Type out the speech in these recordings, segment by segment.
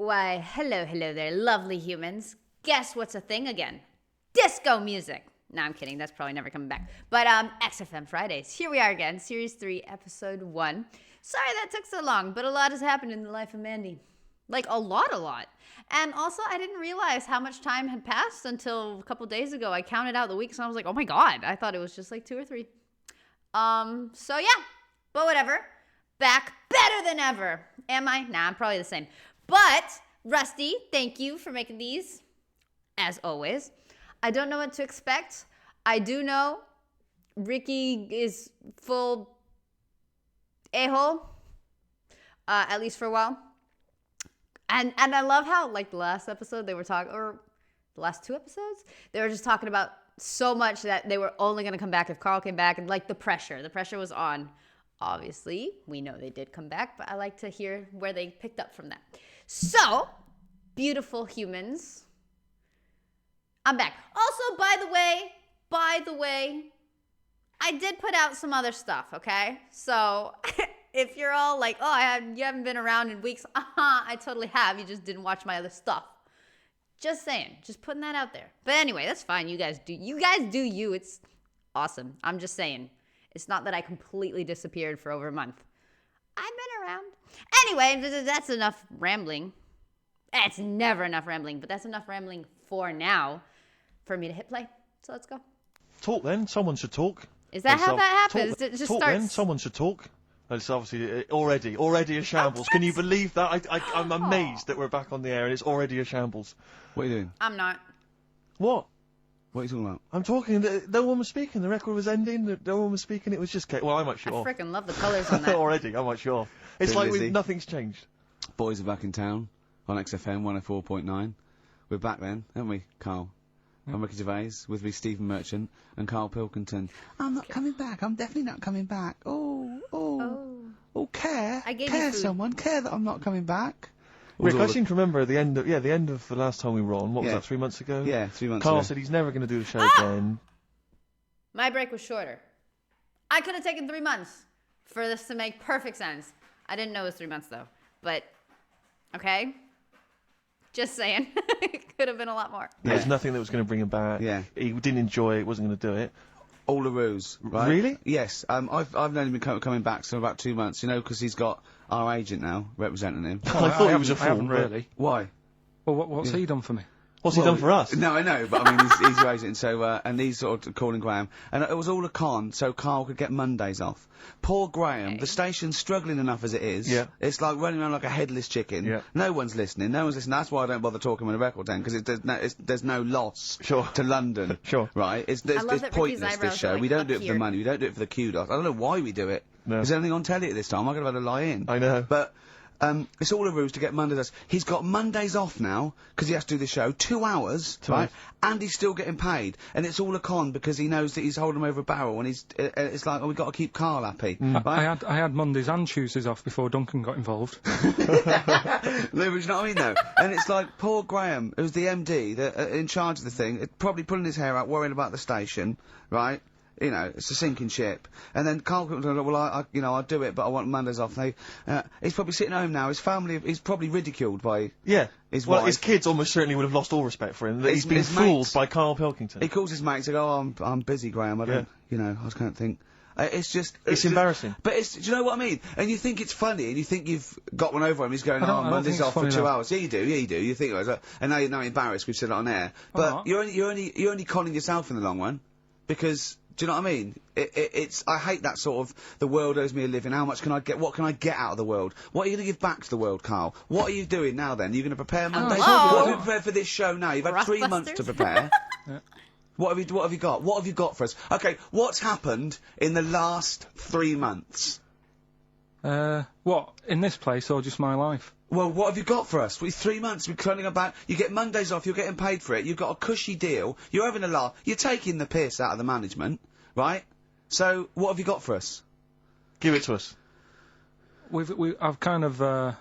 Why, hello there, lovely humans. Guess what's a thing again? Disco music. No, I'm kidding. That's probably never coming back. But XFM Fridays. Here we are again, Series 3, Episode 1. Sorry that took so long, but a lot has happened in the life of Mandy. Like, a lot. And also, I didn't realize how much time had passed until a couple days ago. I counted out the weeks, and I was like, oh my god. I thought it was just like 2 or 3. So yeah. But whatever. Back better than ever. Am I? Nah, I'm probably the same. But, Rusty, thank you for making these, as always. I don't know what to expect. I do know Ricky is full a-hole, at least for a while. And I love how, like, the last episode they were talking, or the last 2 episodes, they were just talking about so much that they were only going to come back if Carl came back, and, like, the pressure was on. Obviously, we know they did come back, but I like to hear where they picked up from that. So, beautiful humans, I'm back. Also, by the way, I did put out some other stuff, okay? So, if you're all like, oh, you haven't been around in weeks, I totally have. You just didn't watch my other stuff. Just saying. Just putting that out there. But anyway, that's fine. You guys do you. It's awesome. I'm just saying. It's not that I completely disappeared for over a month. I've been around. Anyway, that's enough rambling. It's never enough rambling, but that's enough rambling for now for me to hit play. So let's go. Talk then. Someone should talk. Is that how that happens? It just talk starts. Then. Someone should talk. It's obviously already a shambles. Can you believe that? I'm amazed that we're back on the air and it's already a shambles. What are you doing? I'm not. What? What are you talking about? I'm talking. No one was speaking. The record was ending. No one was speaking. It was just. Well, I might shut off. I freaking love the colours on that. Already, I might shut off. It's like nothing's changed. Boys are back in town on XFM 104.9. We're back then, aren't we, Carl? I'm Ricky Gervais, with me Stephen Merchant and Carl Pilkington. I'm not coming back. I'm definitely not coming back. Oh, care. I gave care you food. Someone. Care that I'm not coming back. Rick, I seem to remember the end of the last time we were on. What was that, 3 months ago? Yeah, 3 months ago. Carl said he's never going to do the show again. My break was shorter. I could have taken 3 months for this to make perfect sense. I didn't know it was 3 months, though. But, okay? Just saying. It could have been a lot more. Yeah. There's nothing that was going to bring him back. Yeah. He didn't enjoy it, wasn't going to do it. All the ruse, right? Really? Yes. I've known him coming back for about 2 months, because he's got our agent now representing him. I thought he was a fool. I haven't really. Why? Well, what's he done for me? What's he done for us? No, I know, but I mean, he's your agent, so, and he's sort of calling Graham. And it was all a con, so Carl could get Mondays off. Poor Graham, Okay. the station's struggling enough as it is. Yeah. It's like running around like a headless chicken. Yeah. No one's listening. That's why I don't bother talking on the record then, because there's no loss to London. Sure. Right? It's love that Ricky's pointless, eyebrows this are, show. like, We don't up do it for here. the money. We don't do it for the kudos. I don't know why we do it. No. Is there anything on telly at this time? I could have had a lie in. I know. But, it's all a ruse to get Mondays off. He's got Mondays off now, because he has to do the show, 2 hours, right? And he's still getting paid. And it's all a con, because he knows that he's holding him over a barrel, and it's like, we've got to keep Carl happy. Right? I had Mondays and Tuesdays off before Duncan got involved. No, but you know what I mean, though? And it's like, poor Graham, who's the MD, in charge of the thing, probably pulling his hair out, worrying about the station, right? It's a sinking ship. And then Carl comes along, well, I'll do it, but I want Mondays off. He's probably sitting home now. His family, he's probably ridiculed by his wife. His kids almost certainly would have lost all respect for him. He's been his fooled mates. by Carl Pilkington. He calls his mates and goes, I'm busy, Graham. I don't, I just can't think. It's just... It's embarrassing. But do you know what I mean? And you think it's funny, and you think you've got one over him. He's going, Monday's off for 2 hours. Yeah, you do. You think, and now you're embarrassed we've said it on air. But you're only conning yourself in the long run. Because... Do you know what I mean? I hate that sort of, the world owes me a living, how much can I get, what can I get out of the world? What are you going to give back to the world, Carl? What are you doing now then? Are you going to prepare Mondays? Hello? What have you prepared for this show now? You've had 3 months to prepare. What have you got? What have you got for us? Okay, what's happened in the last 3 months? What? In this place or just my life? Well, what have you got for us? 3 months, we're turning about, you get Mondays off, you're getting paid for it, you've got a cushy deal, you're having a laugh, you're taking the piss out of the management, right? So, what have you got for us? Give it to us. I've kind of,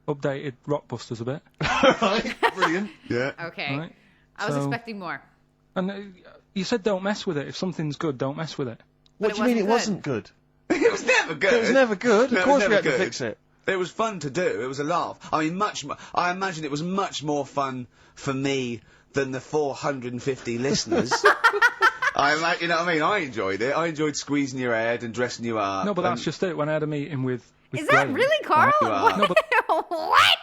updated Rockbusters a bit. Right, brilliant. Yeah. Okay. Right. I was expecting more. And you said don't mess with it. If something's good, don't mess with it. What do you mean it wasn't good? It was never good. It was never good. No, Of course it we was had never to good. fix it. It was fun to do. It was a laugh. I mean, I imagine it was much more fun for me than the 450 listeners. You know what I mean? I enjoyed it. I enjoyed squeezing your head and dressing you up. No, but that's just it. When I had a meeting with Is Graham, that really Carl? What? No, but What?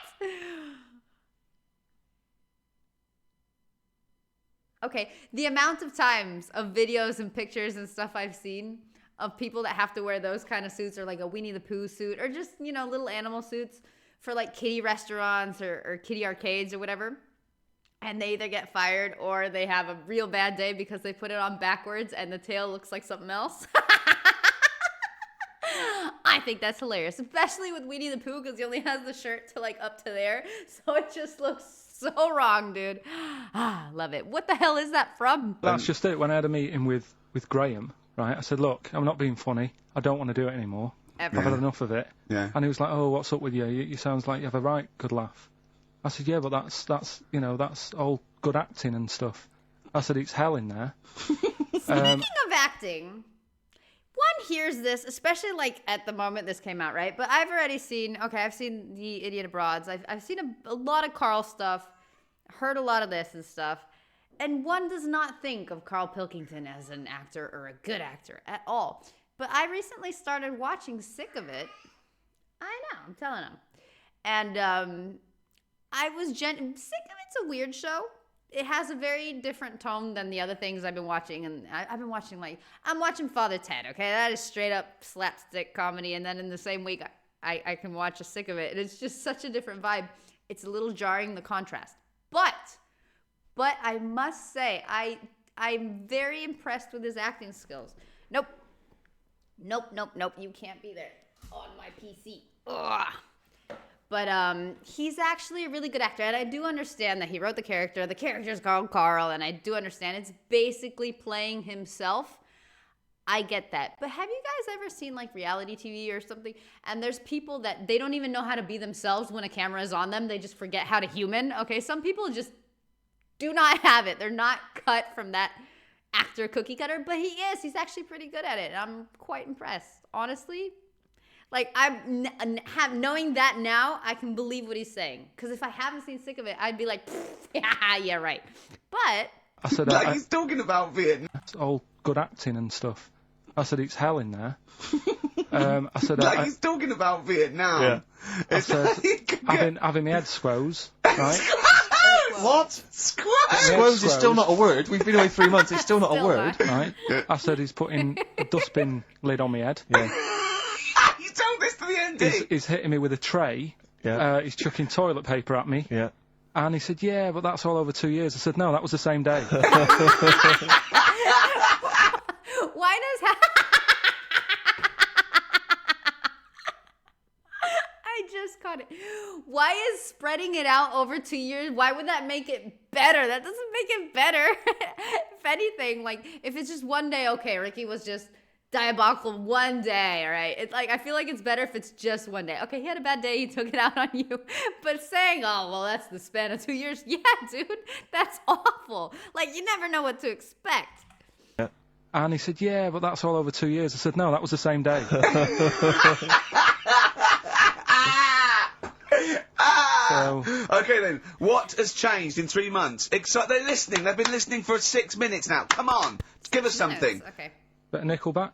Okay, the amount of times of videos and pictures and stuff I've seen of people that have to wear those kind of suits, or like a Watie the Pooh suit, or just, you know, little animal suits for like kitty restaurants or kitty arcades or whatever. And they either get fired or they have a real bad day because they put it on backwards and the tail looks like something else. I think that's hilarious, especially with Watie the Pooh, because he only has the shirt to like up to there. So it just looks so wrong, dude. Love it. What the hell is that from? that's just it. When I had a meeting with Graham, right, I said, look, I'm not being funny. I don't want to do it anymore. Ever. I've had enough of it. Yeah. And he was like, oh, what's up with you? You sounds like you have a right good laugh. I said, yeah, but that's you know, that's all good acting and stuff. I said, it's hell in there. Speaking of acting, one hears this, especially like at the moment this came out, right? But I've already seen, I've seen the Idiot Abroads. I've seen a lot of Carl stuff, heard a lot of this and stuff. And one does not think of Carl Pilkington as an actor or a good actor at all. But I recently started watching Sick of It. I know, I'm telling him. And I was Sick of It's a weird show. It has a very different tone than the other things I've been watching. And I've been watching, like, I'm watching Father Ted, okay? That is straight up slapstick comedy. And then in the same week, I can watch a Sick of It. And it's just such a different vibe. It's a little jarring, the contrast. But I must say, I'm very impressed with his acting skills. Nope. You can't be there on my PC. Ugh. But he's actually a really good actor, and I do understand that he wrote the character. The character's called Carl, and I do understand it's basically playing himself. I get that. But have you guys ever seen like reality TV or something? And there's people that they don't even know how to be themselves when a camera is on them. They just forget how to human. Okay, some people just do not have it. They're not cut from that actor cookie cutter, but he is. He's actually pretty good at it. And I'm quite impressed, honestly. Like, knowing that now, I can believe what he's saying. Because if I haven't seen Sick of It, I'd be like, yeah, right. But I said, like he's talking about Vietnam. it's all good acting and stuff. I said, it's hell in there. I said, like he's talking about Vietnam. Yeah. I said, having my head squoze, right? What? Squoze is still not a word. We've been away 3 months. It's still not a Still word. not. Right? I said, he's putting a dustbin lid on my head. Yeah. You told this to the ND. He's hitting me with a tray. Yeah. He's chucking toilet paper at me. Yeah. And he said, yeah, but that's all over 2 years. I said, no, that was the same day. why does... I just caught it. Why is spreading it out over 2 years? Why would that make it better? That doesn't make it better. If anything, like, if it's just one day, okay, Ricky was just diabolical one day, all right? It's like, I feel like it's better if it's just one day. Okay, he had a bad day, he took it out on you. But saying, oh, well, that's the span of 2 years. Yeah, dude, that's awful. Like, you never know what to expect. Yeah. And he said, yeah, but that's all over 2 years. I said, no, that was the same day. So, okay then, what has changed in 3 months? They're listening. They've been listening for 6 minutes now. Come on, give us something. Okay. bit of Nickelback.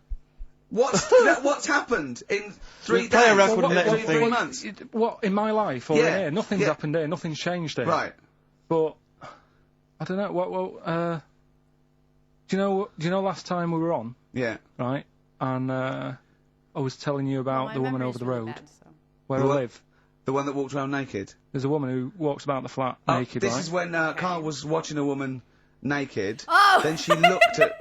What's happened in 3 days? Play a record and let him 3 think. months. What in my life or Yeah, in here? Nothing's yeah. happened here. Nothing's changed here. Right. But I don't know. Do you know last time we were on, Yeah. right? And I was telling you about My the woman memory's over the really road bad, so. where The I what? live. The one that walked around naked. There's a woman who walks about the flat naked, This right? is when Carl was watching a woman naked. Oh! Then she looked at,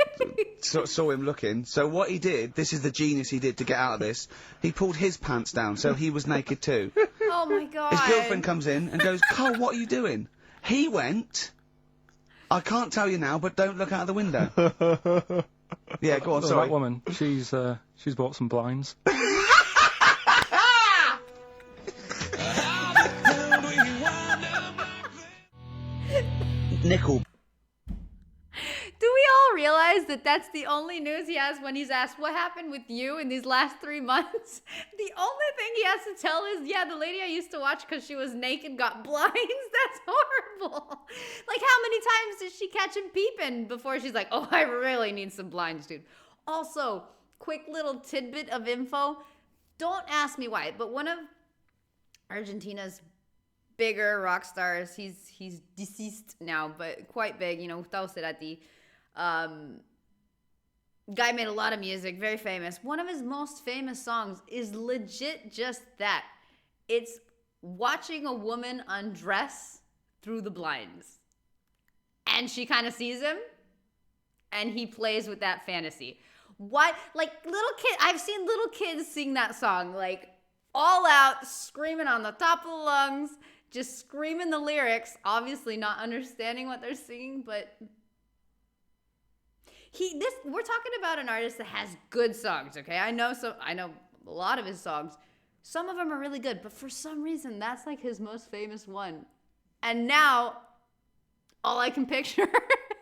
saw him looking. So what he did, this is the genius he did to get out of this. He pulled his pants down, so he was naked too. Oh my god. His girlfriend comes in and goes, Carl, what are you doing? He went, I can't tell you now, but don't look out of the window. Yeah, go on, Oh, sorry. that woman, she's bought some blinds. Nickel. Do we all realize that that's the only news he has when he's asked what happened with you in these last 3 months. The only thing he has to tell is, yeah, the lady I used to watch because she was naked got blinds. That's horrible. Like, how many times did she catch him peeping before she's like, oh, I really need some blinds, dude. Also, quick little tidbit of info. Don't ask me why, but one of Argentina's bigger rock stars, he's deceased now, but quite big, Gustavo Cerati. Guy made a lot of music, very famous. One of his most famous songs is legit just that. It's watching a woman undress through the blinds. And she kind of sees him, and he plays with that fantasy. What? Like, I've seen little kids sing that song, like, all out, screaming on the top of the lungs, just screaming the lyrics, obviously not understanding what they're singing, but we're talking about an artist that has good songs, okay? I know a lot of his songs. Some of them are really good, but for some reason, that's like his most famous one. And now, all I can picture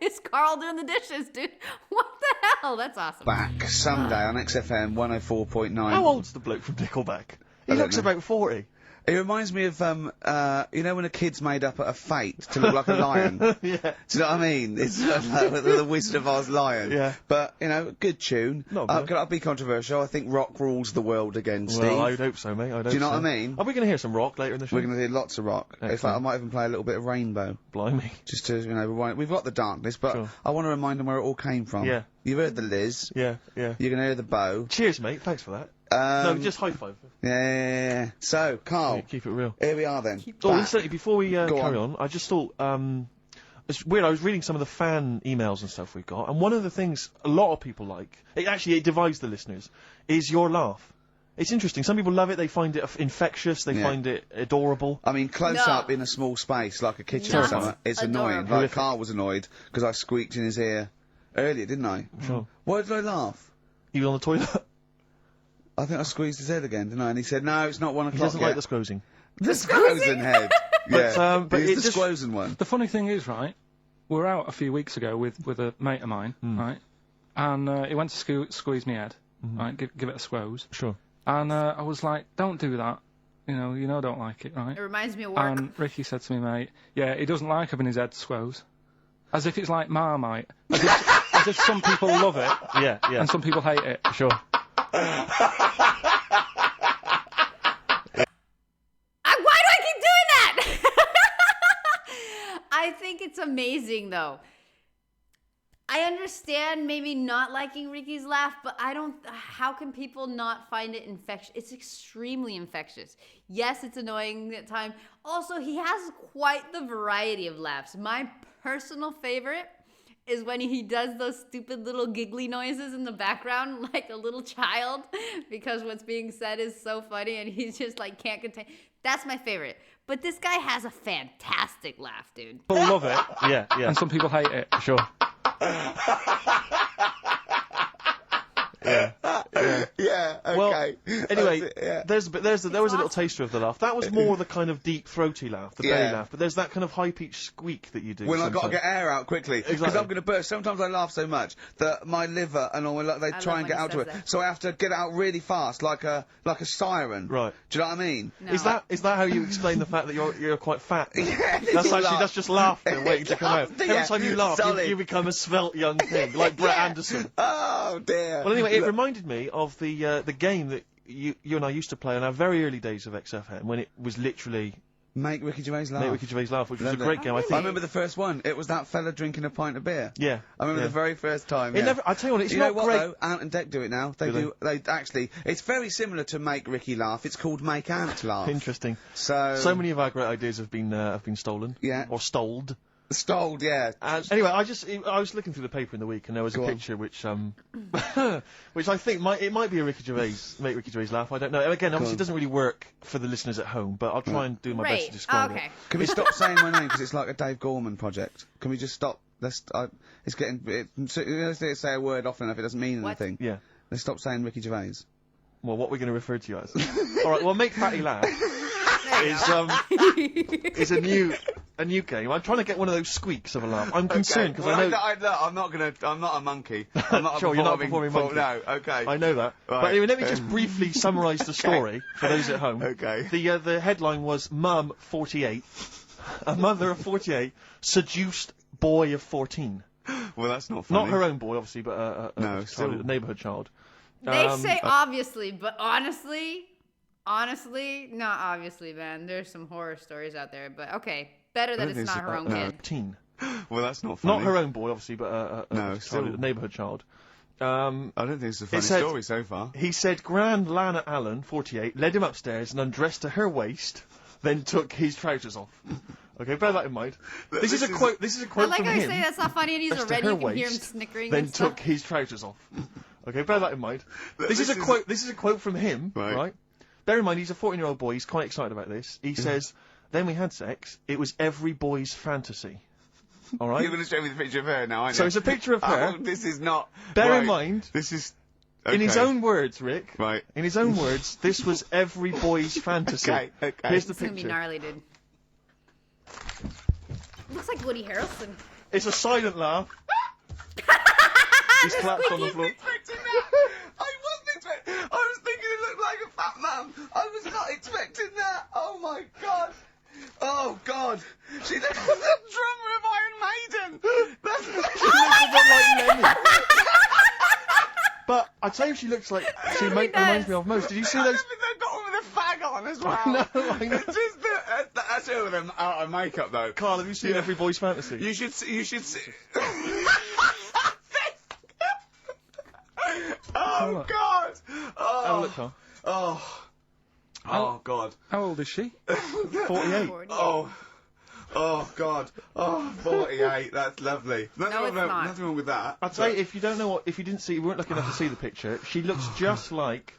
is Carl doing the dishes, dude. What the hell? That's awesome. Back someday on XFM 104.9. How old's the bloke from Nickelback? He looks about 40. It reminds me of, when a kid's made up a fate to look like a lion? Yeah. Do you know what I mean? It's like the Wizard of Oz lion. Yeah. But, good tune. Not bad. I'll be controversial. I think rock rules the world again, Steve. Well, I would hope so, mate. Do you know what I mean? Are we going to hear some rock later in the show? We're going to hear lots of rock. Excellent. In fact, I might even play a little bit of Rainbow. Blimey. Just to, rewind. We've got the darkness, but Sure. I want to remind them where it all came from. Yeah. You've heard the Liz. Yeah. You're going to hear the Bow. Cheers, mate. Thanks for that. No, just high five. Yeah. So, Carl. Yeah, keep it real. Here we are then. Incidentally, before we carry on. I just thought, it's weird, I was reading some of the fan emails and stuff we've got, and one of the things a lot of people like, it divides the listeners, is your laugh. It's interesting. Some people love it, they find it infectious, they find it adorable. I mean, close up in a small space, like a kitchen or something, it's annoying. Like, Carl was annoyed because I squeaked in his ear earlier, didn't I? Sure. Why did I laugh? He was on the toilet. I think I squeezed his head again, didn't I? And he said, no, it's not 1 o'clock He doesn't like the squozing. The squozing head! Yeah, but it's the just squozing one. The funny thing is, right, we were out a few weeks ago with a mate of mine, right, and he went to squeeze my head, right, give it a squoze. Sure. And I was like, don't do that. You know, don't like it, right? It reminds me of work. And Ricky said to me, mate, yeah, he doesn't like having his head squoze. As if it's like Marmite. As if some people love it. Yeah. And some people hate it. Sure. Why do I keep doing that? I think it's amazing, though. I understand maybe not liking Ricky's laugh, but how can people not find it infectious? It's extremely infectious. Yes, it's annoying at times. Also, he has quite the variety of laughs. My personal favorite is when he does those stupid little giggly noises in the background like a little child because what's being said is so funny and he's just like can't contain. That's my favorite. But this guy has a fantastic laugh, dude. People love it. Yeah. And some people hate it. Sure. Yeah, okay. Well, anyway, yeah. there was a little taster of the laugh. That was more the kind of deep, throaty laugh, the belly laugh. But there's that kind of high-pitched squeak that you do. When I've got to get air out quickly. Because Exactly. I'm going to burst. Sometimes I laugh so much that my liver and all they try and get out to it. So I have to get it out really fast, like a siren. Right. Do you know what I mean? No. Is that how you explain the fact that you're quite fat? Yeah, That's just laughter waiting to come out. Yeah. Every time you laugh, Solid. you become a svelte young thing, like Brett Anderson. Oh dear. Well, anyway, it reminded me of the game that you and I used to play in our very early days of XFM when it was literally Make Ricky Gervais laugh. Make Ricky Gervais laugh, which was a Remember? great game. I I think. remember the first one. It was that fella drinking a pint of beer. Yeah. I remember the very first time. It Yeah. never. I tell you what, it's you not know what great. though? Ant and Deck do it now. They actually. It's very similar to Make Ricky Laugh. It's called Make Ant Laugh. Interesting. So many of our great ideas have been stolen. Yeah. Or stoled. Stoled, yeah. And anyway, I was looking through the paper in the week, and there was a picture which which I think might be a Ricky Gervais, Make Ricky Gervais laugh. I don't know. Again, obviously, it doesn't really work for the listeners at home, but I'll try and do my best to describe it. Can we stop saying my name because it's like a Dave Gorman project? Can we just stop? It's getting. Let's say a word often enough, it doesn't mean anything. Yeah. Let's stop saying Ricky Gervais. Well, what we're going to refer to you as? All right. Well, Make Fatty Laugh is a new. a new game. I'm trying to get one of those squeaks of a laugh. I'm concerned because I know. I'm not a monkey. I'm not sure, you're not a performing monkey. No, okay. I know that. Right. But anyway, let me just briefly summarise the story for those at home. Okay. The headline was Mum 48, a mother of 48 seduced boy of 14. Well, that's not funny. Not her own boy, obviously, but a neighbourhood child. They say obviously, but honestly, not obviously, man. There's some horror stories out there, but okay, better that it's not her own kid. 14. Well, that's not funny. Not her own boy, obviously, but a neighbourhood child. I don't think it's a funny story so far. He said, Grand Lana Allen, 48, led him upstairs and undressed to her waist, then took his trousers off. Okay, bear that in mind. This is a quote I from like how him. you say that's not funny and he's already, you can hear him snickering then and stuff. took his trousers off. Okay, bear that in mind. This is a quote from him, right? Bear in mind, he's a 14-year-old boy, he's quite excited about this. He says, then we had sex, it was every boy's fantasy. Alright? You're going to show me the picture of her now, aren't you? So it's a picture of her. Oh, this is not... Bear in mind... This is... Okay. In his own words, Rick. Right. In his own words, this was every boy's fantasy. Okay. It's Here's the gonna be picture. gnarly, dude. Looks like Woody Harrelson. It's a silent laugh. He's collapsed on the floor. I was thinking it looked like a fat man. I was not expecting that. Oh my god. Oh god. She looks like the drummer of Iron Maiden. That's She looks a bit like Lenny. But I tell you, she looks like reminds me of most. Did you see those? I think they've got one with a fag on as well. I know. It's just that's her with them out of makeup though. Carl, have you seen Every Boy's Fantasy? You should see. Oh god! Have a look, Carl. Oh god! How old is she? 48. Oh god! 48. That's lovely. Nothing wrong with that. I'll tell you, if you didn't see, you weren't lucky enough to see the picture. She looks just like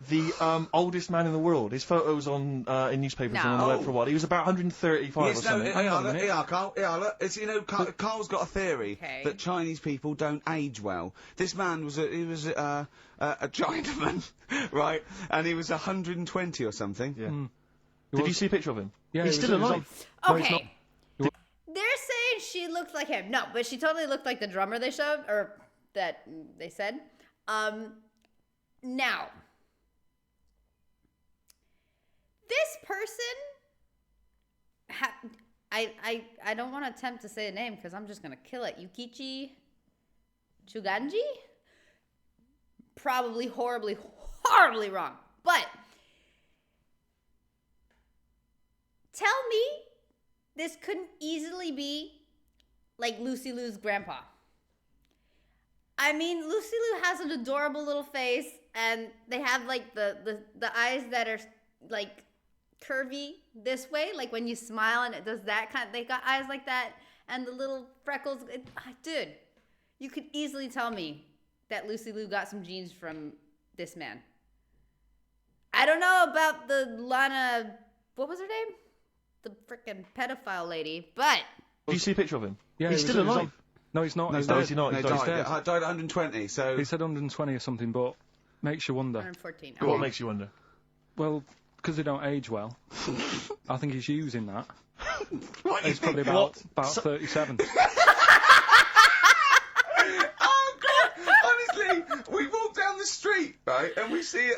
the oldest man in the world. His photos on in newspapers and on the web for a while. He was about 135 or something. Carl. Look, it's, Carl's got a theory that Chinese people don't age well. This man was a Chinaman, right? And he was 120 or something. Yeah. Did you see a picture of him? Yeah, he's still alive. Okay. They're saying she looks like him. No, but she totally looked like the drummer they showed, or that they said. Now, this person, I don't want to attempt to say a name because I'm just going to kill it. Yukichi Chuganji? Probably horribly wrong. But tell me this couldn't easily be like Lucy Liu's grandpa. I mean, Lucy Liu has an adorable little face, and they have like the eyes that are like curvy this way, like when you smile and it does that kind. They got eyes like that, and the little freckles. Dude, you could easily tell me that Lucy Liu got some genes from this man. I don't know about the Lana. What was her name? The frickin' pedophile lady, but... Do you see a picture of him? Yeah, he's still alive. No, he's not. No, he's not. He's dead. Died at 120, so... He said 120 or something, but makes you wonder. 114. What makes you wonder? Well, because they don't age well. I think he's using that. He's probably What? about 37. Oh, God! Honestly, we walk down the street, right, and we see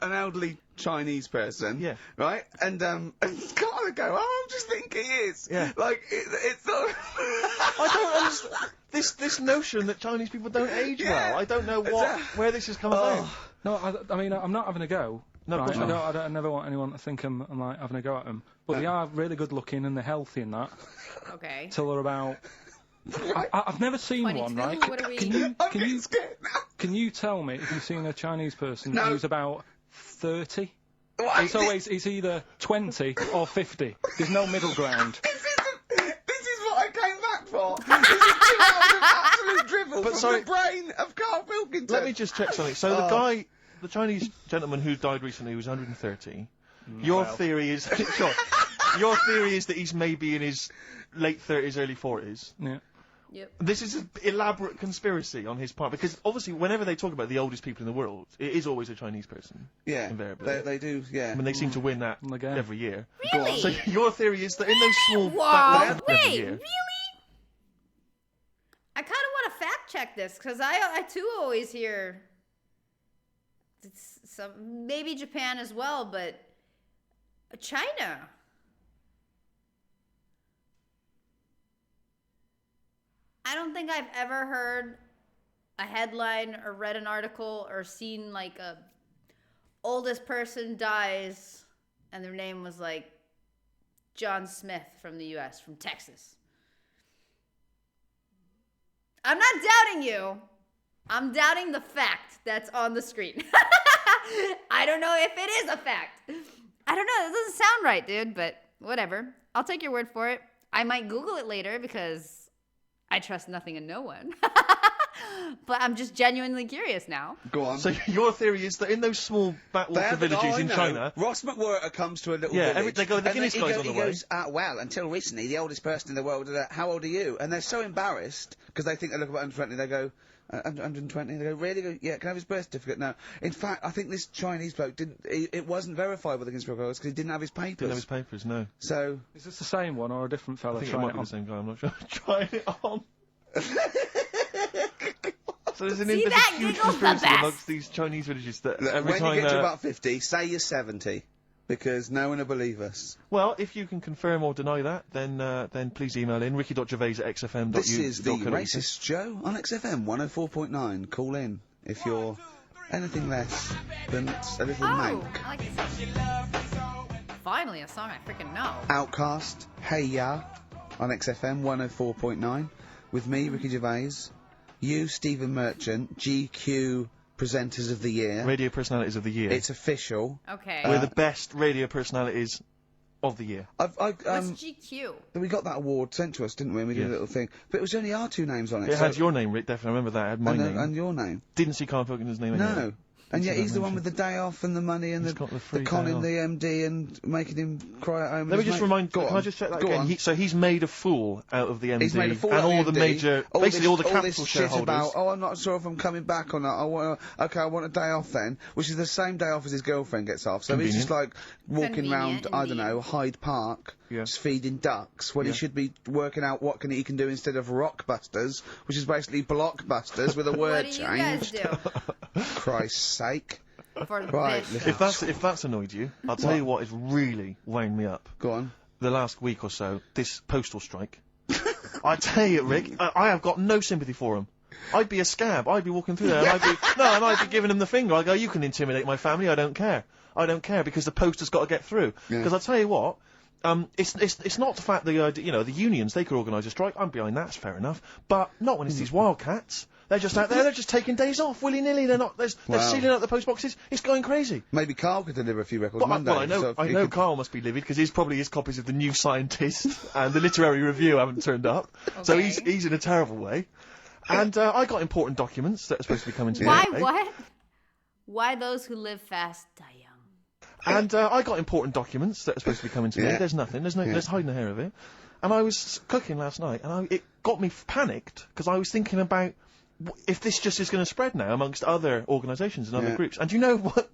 an elderly Chinese person, Yeah. right, and kind of go, oh, I just think he is. Yeah. Like, it's not... I don't understand this notion that Chinese people don't age well. I don't know where this has come about. No, I mean, I'm not having a go. No, right? of course not. I never want anyone to think I'm like having a go at them. But they are really good looking and they're healthy and that. Okay. Till they're about... I've never seen 22? one, right? What are we... Can you tell me if you've seen a Chinese person No. who's about 30? What? It's either 20 or 50. There's no middle ground. This is what I came back for. This is 2 hours of absolute drivel from the brain of Carl Pilkington. Let me just check something. So the Chinese gentleman who died recently was 130. Your theory is... Sure. Your theory is that he's maybe in his late 30s, early 40s. Yeah. Yep. This is an elaborate conspiracy on his part, because obviously whenever they talk about the oldest people in the world, it is always a Chinese person. Yeah, invariably. they do, yeah. I mean, they seem to win that Again. every year. Really? So your theory is that in those small Whoa, battles every wait, year... really? I kind of want to fact check this, because I too always hear some, maybe Japan as well, but China. I don't think I've ever heard a headline or read an article or seen like a oldest person dies and their name was like John Smith from the US, from Texas. I'm not doubting you. I'm doubting the fact that's on the screen. I don't know if it is a fact. I don't know. It doesn't sound right, dude, but whatever. I'll take your word for it. I might Google it later because I trust nothing and no one. But I'm just genuinely curious now. Go on. So your theory is that in those small backwater villages in China... Ross McWhirter comes to a little village. They go, the Guinness guy's on the way. He goes, well, until recently, the oldest person in the world, how old are you? And they're so embarrassed, because they think they look about 120, they go, 120, they go, really? Go, yeah, can I have his birth certificate? No. In fact, I think this Chinese bloke it wasn't verified by the conspiracy because he didn't have his papers. Didn't have his papers, no. So... Is this the same one or a different fella? I think it might be the same guy, I'm not sure. Trying it on. So there's See, that huge giggle's the conspiracy best. amongst these Chinese villages that Look, every when time... you get to about 50, say you're 70, because no one will believe us. Well, if you can confirm or deny that, then please email in ricky.gervais@xfm.uk. This is the Racist Show on XFM 104.9. Call in if you're anything less than a little mank. I like this song. Finally, a song I freaking know. Outcast, Hey Ya, on XFM 104.9, with me, Ricky Gervais, you, Stephen Merchant, GQ Presenters of the Year. Radio Personalities of the Year. It's official. Okay. We're the best radio personalities of the year. What's GQ? We got that award sent to us, didn't we? We did a little thing. But it was only our two names on it. It had your name, Rick, definitely. I remember that. It had my name. And your name. Didn't see Carl Pilkington's name anyway. No. And yet he's the one with the day off and the money and the conning the MD and making him cry at home. Let me just remind. Can I just check that again? So he's made a fool out of the MD. He's made a fool and out of all the the MD, major, basically all the capital this shareholders. Shit about, I'm not sure if I'm coming back or not. I want a day off then, which is the same day off as his girlfriend gets off. So he's just like walking around, I don't know, Hyde Park, just feeding ducks when he should be working out what he can do instead of Rockbusters, which is basically Blockbusters with a word change. What do you guys do? Christ's sake. Right. If that's annoyed you, I'll tell you what has really wound me up. Go on. The last week or so, this postal strike. I tell you, Rick, I have got no sympathy for him. I'd be a scab. I'd be walking through there, and I'd be giving him the finger. I go, you can intimidate my family. I don't care. I don't care because the post has got to get through. Because I'll tell you what. It's not the fact that the unions, they could organise a strike. I'm behind that. It's fair enough. But not when it's these wildcats. They're just out there. They're just taking days off willy nilly. They're sealing out the post boxes. It's going crazy. Maybe Carl could deliver a few records Monday. Well, I know Carl must be livid because his copies of the New Scientist and the Literary Review haven't turned up. Okay. So he's in a terrible way. And I got important documents that are supposed to be coming to me. Why what? Why those who live fast die young? And I got important documents that are supposed to be coming to me. There's nothing. There's hiding a hair of it. And I was cooking last night, and it got me panicked because I was thinking about if this just is going to spread now amongst other organisations and other groups. And you know what?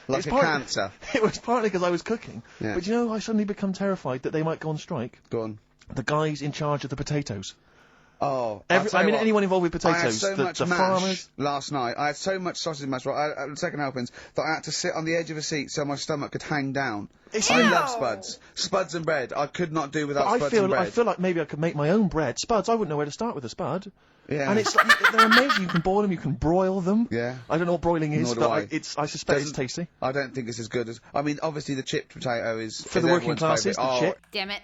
Like cancer. It was partly because I was cooking. Yeah. But you know, I suddenly become terrified that they might go on strike. Go on. The guys in charge of the potatoes. Oh, anyone involved with potatoes. I had so much mash farmers. Last night. I had so much sausage mash, second helpings, that I had to sit on the edge of a seat so my stomach could hang down. I love spuds. Spuds and bread. I could not do without spuds and bread. I feel like maybe I could make my own bread. Spuds, I wouldn't know where to start with a spud. Yeah. And it's they're amazing. You can boil them, you can broil them. Yeah. I don't know what broiling is, but I suspect it's tasty. I don't think it's as good as... I mean, obviously the chipped potato is... For the working classes, the chip. Damn it.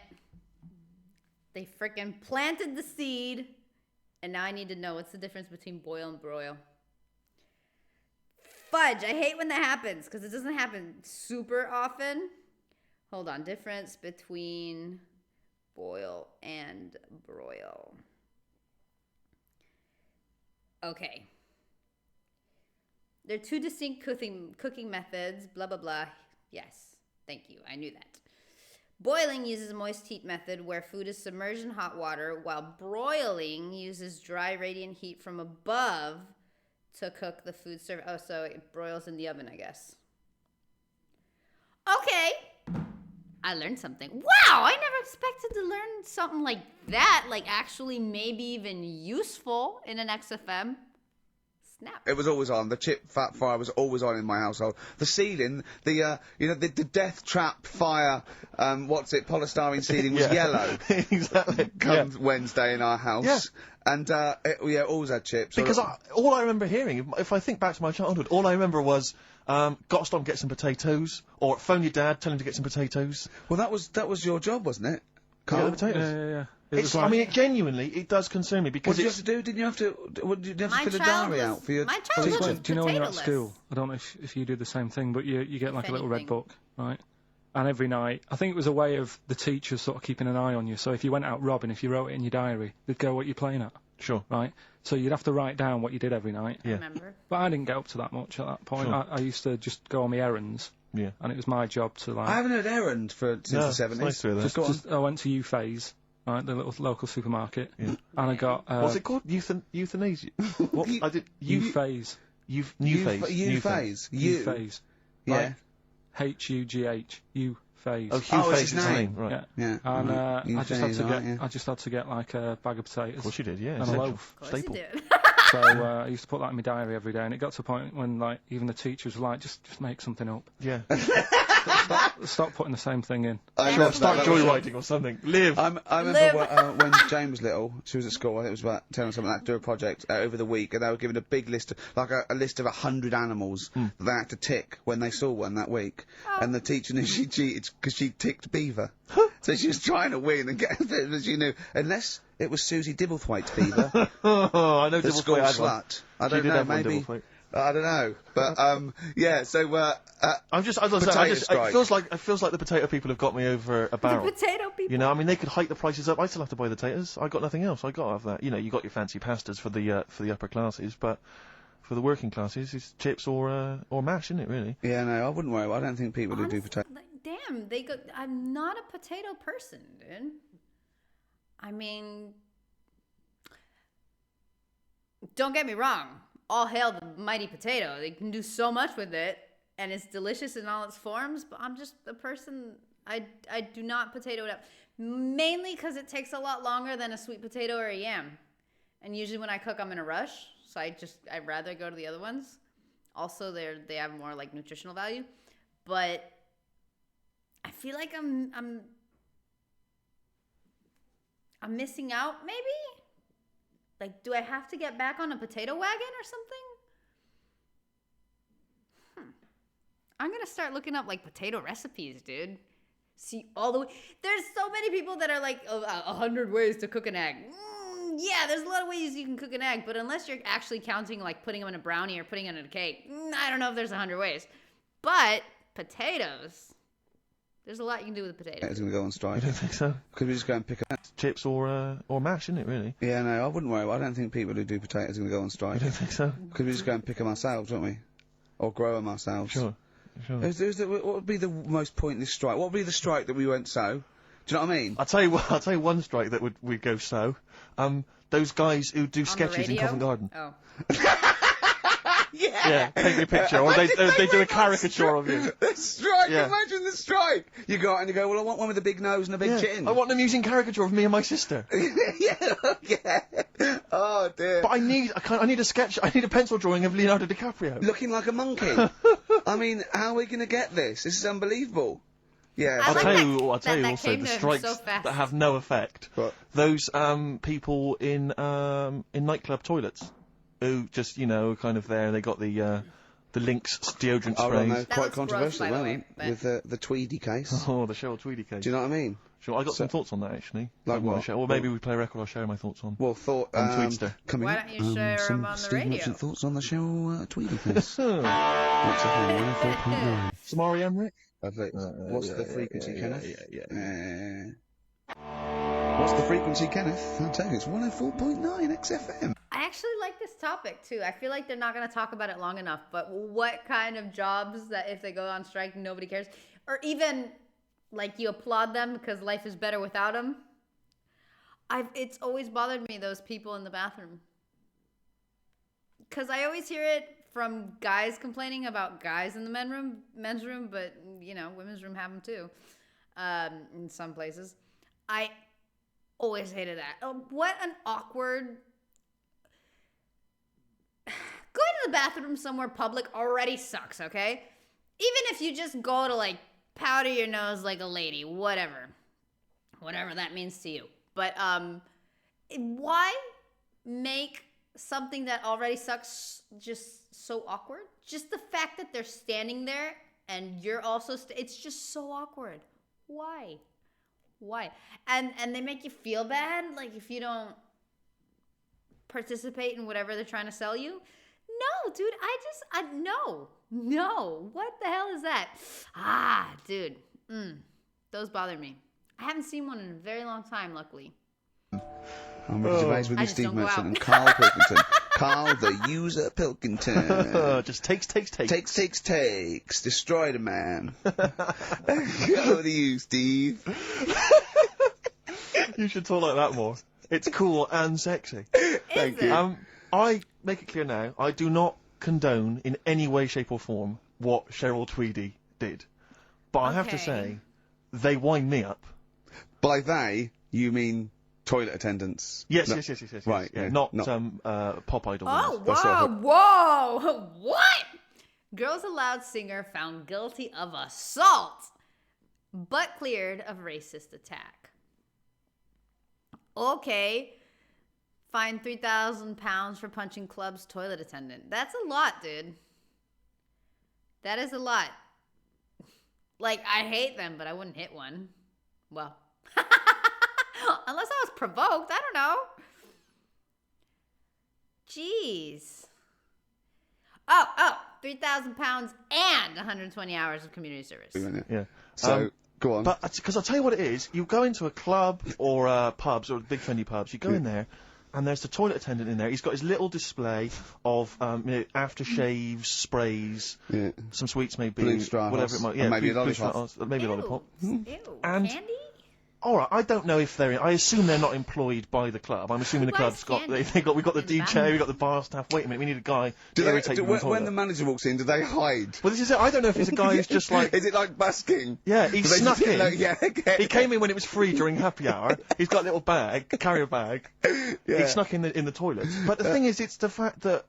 They frickin' planted the seed, and now I need to know what's the difference between boil and broil. Fudge, I hate when that happens, because it doesn't happen super often. Hold on, difference between boil and broil. Okay. They're two distinct cooking methods, blah, blah, blah. Yes, thank you. I knew that. Boiling uses moist heat method where food is submerged in hot water, while broiling uses dry radiant heat from above to cook the food served. Oh, so it broils in the oven, I guess. Okay. I learned something. Wow, I never expected to learn something like that, like actually maybe even useful in an XFM. Snap. It was always on. The chip fat fire was always on in my household. The ceiling, the death trap fire, polystyrene ceiling was yellow. Exactly. Come Wednesday in our house. Yeah. And, always had chips. Because all I remember hearing, if I think back to my childhood, all I remember was, got to stop and get some potatoes, or phone your dad, tell him to get some potatoes. Well, that was your job, wasn't it? Carl? Potatoes. Yeah. I mean, it does concern me because what did you have to do? Didn't you have to fill a diary out for your teacher? Do you know when you're at school? I don't know if you do the same thing, but you get like a little red book, right? And every night, I think it was a way of the teachers sort of keeping an eye on you. So if you went out robbing, if you wrote it in your diary, they'd go what you're playing at. Sure. Right? So you'd have to write down what you did every night. Yeah. I remember. But I didn't get up to that much at that point. Sure. I used to just go on my errands. Yeah. And it was my job to like... I haven't had errand since the 70s. Nice to hear that. I went to U-Phase, right, the little local supermarket. Yeah. And I got... what's it called? Euthanasia? What? I did... U-Phase. U-Phase. U-Phase. U-Phase. Yeah. H-U-G-H. U-Phase. Oh, Hugh Phase is his name, right. Yeah. And I just had to get like a bag of potatoes. Of course you did, yeah. And a loaf. Of course you did. So I used to put that in my diary every day, and it got to a point when like even the teachers were like, just make something up. Yeah. Stop putting the same thing in. Start joyriding or something. Live. I remember when Jane was little, she was at school, I think it was about 10 or something like that, do a project over the week, and they were given a big list, like a list of 100 animals that they had to tick when they saw one that week. And the teacher knew she cheated because she ticked beaver. So she was trying to win and get it, but she knew, unless it was Susie Dibblethwaite's beaver. I know the school slut. I don't know, maybe. I don't know, but yeah. So I'm just, as I say, it feels like the potato people have got me over a barrel. The potato people. You know, I mean, they could hike the prices up. I still have to buy the potatoes. I got nothing else. I got to have that. You know, you got your fancy pastas for the upper classes, but for the working classes, it's chips or mash, isn't it? Really? Yeah, no, I wouldn't worry. I don't think people who do potato. Damn, I'm not a potato person, dude. I mean, don't get me wrong. All hail the mighty potato. They can do so much with it, and it's delicious in all its forms, but I'm just a person, I do not potato it up. Mainly because it takes a lot longer than a sweet potato or a yam. And usually when I cook, I'm in a rush, so I'd rather go to the other ones. Also, they have more, like, nutritional value. But I feel like I'm missing out, maybe? Like, do I have to get back on a potato wagon or something? I'm going to start looking up, like, potato recipes, dude. See all the way. There's so many people that are like, 100 ways to cook an egg. Yeah, there's a lot of ways you can cook an egg, but unless you're actually counting, like, putting them in a brownie or putting it in a cake, I don't know if there's 100 ways. But potatoes, there's a lot you can do with potatoes. It's going to go on strike. I don't think so. Could we just go and pick up chips or mash, isn't it, really? Yeah, no, I wouldn't worry. I don't think people who do potatoes are going to go on strike. I don't think so. Could we just go and pick them ourselves, wouldn't we? Or grow them ourselves. Sure. What would be the most pointless strike? What would be the strike that we won't sow? Do you know what I mean? I'll tell you one strike that we'd go sow. Those guys who do sketches in Covent Garden. Oh. Yeah, take me a picture, or they do a caricature of you. The strike, imagine the strike! You go out and you go, well, I want one with a big nose and a big chin. I want an amusing caricature of me and my sister. yeah. Oh, dear. But I need a sketch, I need a pencil drawing of Leonardo DiCaprio. Looking like a monkey. I mean, how are we going to get this? This is unbelievable. Yeah. I'll tell you also, the strikes that have no effect. What? Those, people in nightclub toilets. Who just, kind of there, they got the Lynx deodorant sprays. Oh, no, quite gross, controversial, wasn't it? With the Tweedy case. Oh, the Cheryl Tweedy case. Do you know what I mean? Sure, I got some thoughts on that, actually. Like what? Or maybe we play a record, I'll share my thoughts on. Well, on Tweedster. Coming Why don't you share them on the Steve radio? Merchant thoughts on the Cheryl Tweedy case. What's the 104.9? Some R.E.M. Rick? What's the frequency, Kenneth? Yeah. What's the frequency, Kenneth? I'll tell you, it's 104.9 XFM. I actually like this topic, too. I feel like they're not going to talk about it long enough, but what kind of jobs that if they go on strike, nobody cares? Or even like you applaud them because life is better without them. It's always bothered me, those people in the bathroom. Because I always hear it from guys complaining about guys in the men's room, but, you know, women's room have them too, in some places. I always hated that. Oh, what an awkward... Going to the bathroom somewhere public already sucks, okay? Even if you just go to, like, powder your nose like a lady, whatever that means to you. But why make something that already sucks just so awkward? Just the fact that they're standing there and you're also it's just so awkward. Why? And they make you feel bad, like if you don't participate in whatever they're trying to sell you. No, dude, no. What the hell is that? Dude, those bother me. I haven't seen one in a very long time, luckily. I'm Ricky Gervais with you, Steve Merchant and Carl Pilkington. Carl, the user Pilkington. Just takes. Takes. Destroy the man. Over to you, Steve. You should talk like that more. It's cool and sexy. Thank you. I make it clear now, I do not condone in any way, shape or form what Cheryl Tweedy did. But I have to say, they wind me up. By they, you mean toilet attendants? Yes. Right. Yeah, not pop idol. Oh, whoa! What? Girls Aloud singer found guilty of assault, but cleared of racist attack. Okay. Fined £3,000 for punching club's toilet attendant. That's a lot, dude. That is a lot. Like, I hate them, but I wouldn't hit one. Well, unless I was provoked. I don't know. Jeez. Oh, £3,000 and 120 hours of community service. Yeah. So, go on. But, because I'll tell you what it is. You go into a club or pubs or big friendly pubs, you go in there, and there's the toilet attendant in there. He's got his little display of aftershaves, sprays, some sweets maybe, whatever it might be. Yeah, maybe a lollipop. Maybe a lollipop. Ew, and candy? Alright, I don't know if I assume they're not employed by the club. I'm assuming the club's we've got the DJ, we've got the bar staff. Wait a minute, we need a guy to irritate you. When the manager walks in, do they hide? Well, this is it. I don't know if it's a guy who's just like... Is it like busking? Yeah, he snuck in. Okay. He came in when it was free during happy hour. He's got a little carrier bag. He snuck in the toilet. But the thing is, it's the fact that...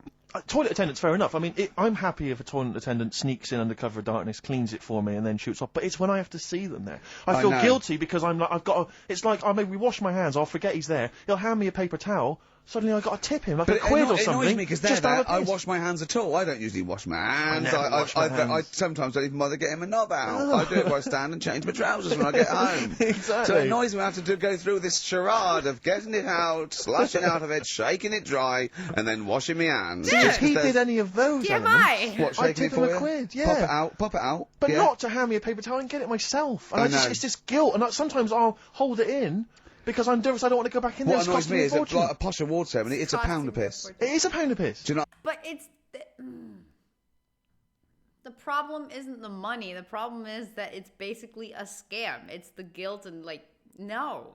toilet attendants, fair enough. I mean, I'm happy if a toilet attendant sneaks in under cover of darkness, cleans it for me, and then shoots off. But it's when I have to see them there. I feel guilty because it's like, I maybe wash my hands, I'll forget he's there. He'll hand me a paper towel. Suddenly I've got to tip him like a quid or something. It annoys me because I wash my hands at all. I don't usually wash my hands. I sometimes don't even bother getting my knob out. I do it while I stand and change my trousers when I get home. Exactly. So it annoys me I have to go through this charade of getting it out, slushing out of it, shaking it dry, and then washing my hands. If he did any of those elements, what, I'd tip him a quid, yeah. Pop it out. But not to hand me a paper towel and get it myself. And it's this guilt, and sometimes I'll hold it in, because I'm nervous I don't want to go back in there. What annoys me is that, like a posh award ceremony, it's a pound of piss. It is a pound of piss. Do you know? But it's... The problem isn't the money. The problem is that it's basically a scam. It's the guilt and, like, no,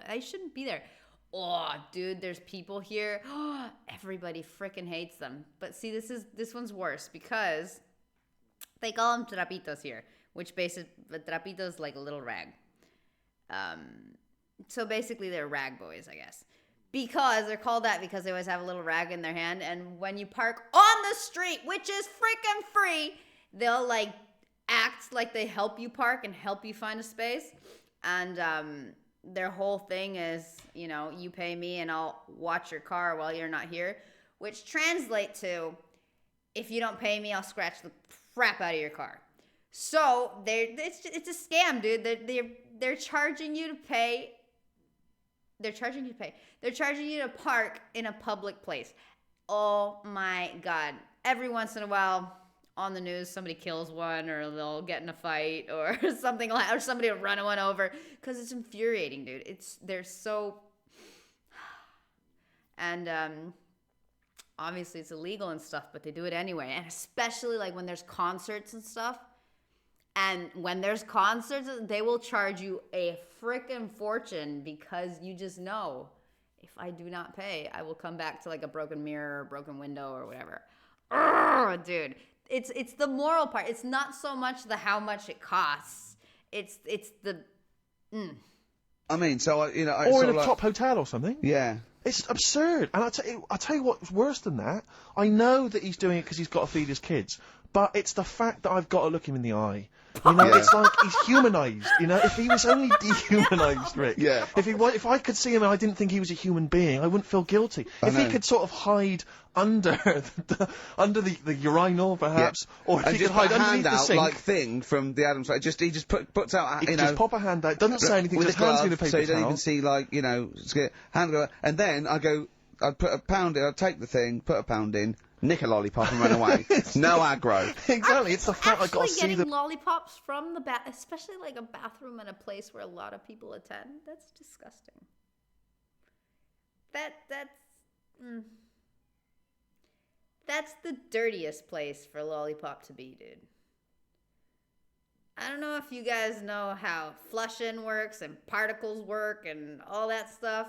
I shouldn't be there. Oh, dude, there's people here. Everybody frickin' hates them. But see, this one's worse because they call them Trapitos here, which basically, Trapitos like a little rag. So basically they're rag boys, I guess. Because they're called that because they always have a little rag in their hand, and when you park on the street, which is freaking free, they'll like act like they help you park and help you find a space. And their whole thing is, you know, you pay me and I'll watch your car while you're not here, which translate to, if you don't pay me, I'll scratch the crap out of your car. So it's a scam, dude. They're charging you to pay. They're charging you to park in a public place. Oh my God. Every once in a while on the news, somebody kills one, or they'll get in a fight or something like that, or somebody will run one over, because it's infuriating, dude. They're so... And obviously it's illegal and stuff, but they do it anyway. And especially like when there's concerts and stuff. And when there's concerts, they will charge you a frickin' fortune because you just know, if I do not pay, I will come back to like a broken mirror or broken window or whatever. Urgh, dude, it's the moral part. It's not so much the how much it costs. It's the. I mean, so or in a top hotel or something. Yeah. It's absurd. And I tell you what's worse than that. I know that he's doing it because he's got to feed his kids. But it's the fact that I've got to look him in the eye. You know, it's like he's humanised. You know, if he was only dehumanised, Rick. Yeah. If I could see him and I didn't think he was a human being, I wouldn't feel guilty. If he could sort of hide under the urinal, perhaps, or if he could hide underneath the sink, like thing from the Adams. He just puts out. He just pop a hand out. Doesn't say anything. With Just a hands glove, me the paper so you don't towel. even see hand go, and then I'd put a pound in. I'd take the thing, put a pound in. Nick a lollipop and run away. No aggro. Exactly, it's the fact I got to see getting lollipops from the especially like a bathroom in a place where a lot of people attend. That's disgusting. That's the dirtiest place for a lollipop to be, dude. I don't know if you guys know how flushing works and particles work and all that stuff.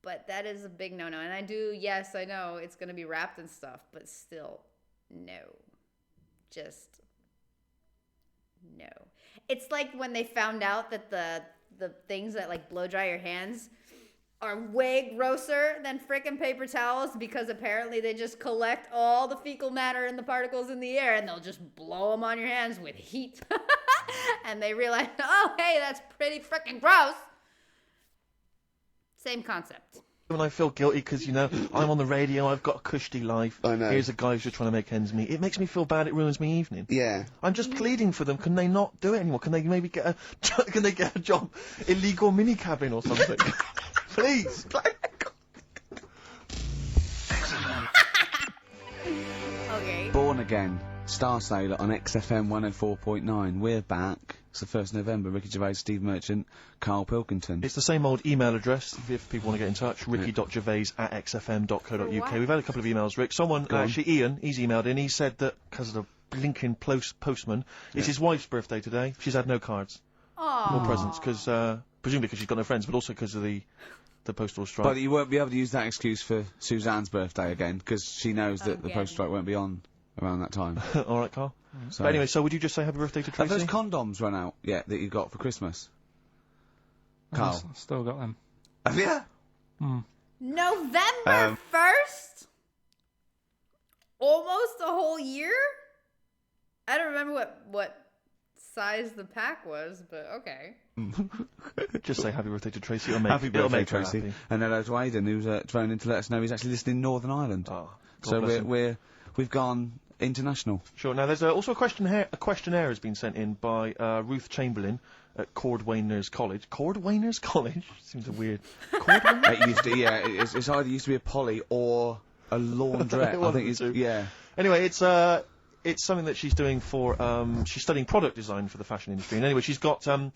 But that is a big no-no. And I know it's going to be wrapped and stuff, but still, no. Just, no. It's like when they found out that the things that, like, blow dry your hands are way grosser than frickin' paper towels because apparently they just collect all the fecal matter and the particles in the air and they'll just blow them on your hands with heat. And they realize, oh, hey, that's pretty frickin' gross. Same concept. When I feel guilty because, you know, I'm on the radio, I've got a cushy life. I know. Here's a guy who's just trying to make ends meet. It makes me feel bad. It ruins my evening. Yeah. I'm just pleading for them. Can they not do it anymore? Can they maybe get a job, illegal mini cabin or something? Please. Okay. Born Again. Star Sailor on XFM 104.9. We're back. It's the 1st of November. Ricky Gervais, Steve Merchant, Carl Pilkington. It's the same old email address if people want to get in touch. ricky.gervais@xfm.co.uk. We've had a couple of emails, Rick. Someone, actually Ian, he's emailed in. He said that because of the blinking postman, it's his wife's birthday today. She's had no cards. Aww. No presents, because, presumably because she's got no friends, but also because of the postal strike. But you won't be able to use that excuse for Suzanne's birthday again, because she knows that the postal strike won't be on around that time. All right, Carl. So. But anyway, so would you just say happy birthday to Tracy? Have those condoms run out yet that you got for Christmas? Carl? I've still got them. Have you? November 1st? Almost a whole year? I don't remember what size the pack was, but okay. Just say happy birthday to Tracy. It'll make, Happy birthday, Tracy. Tracy. And hello to Aidan, who's phoned in to let us know he's actually listening in Northern Ireland. Oh, so we've gone international. Sure. Now, there's also a questionnaire has been sent in by Ruth Chamberlain at Cordwainers College. Cordwainers College? Seems a weird... It used to, it's either used to be a poly or a laundrette. I think it's... Yeah. Anyway, it's something that she's doing for, she's studying product design for the fashion industry. And anyway, she's got some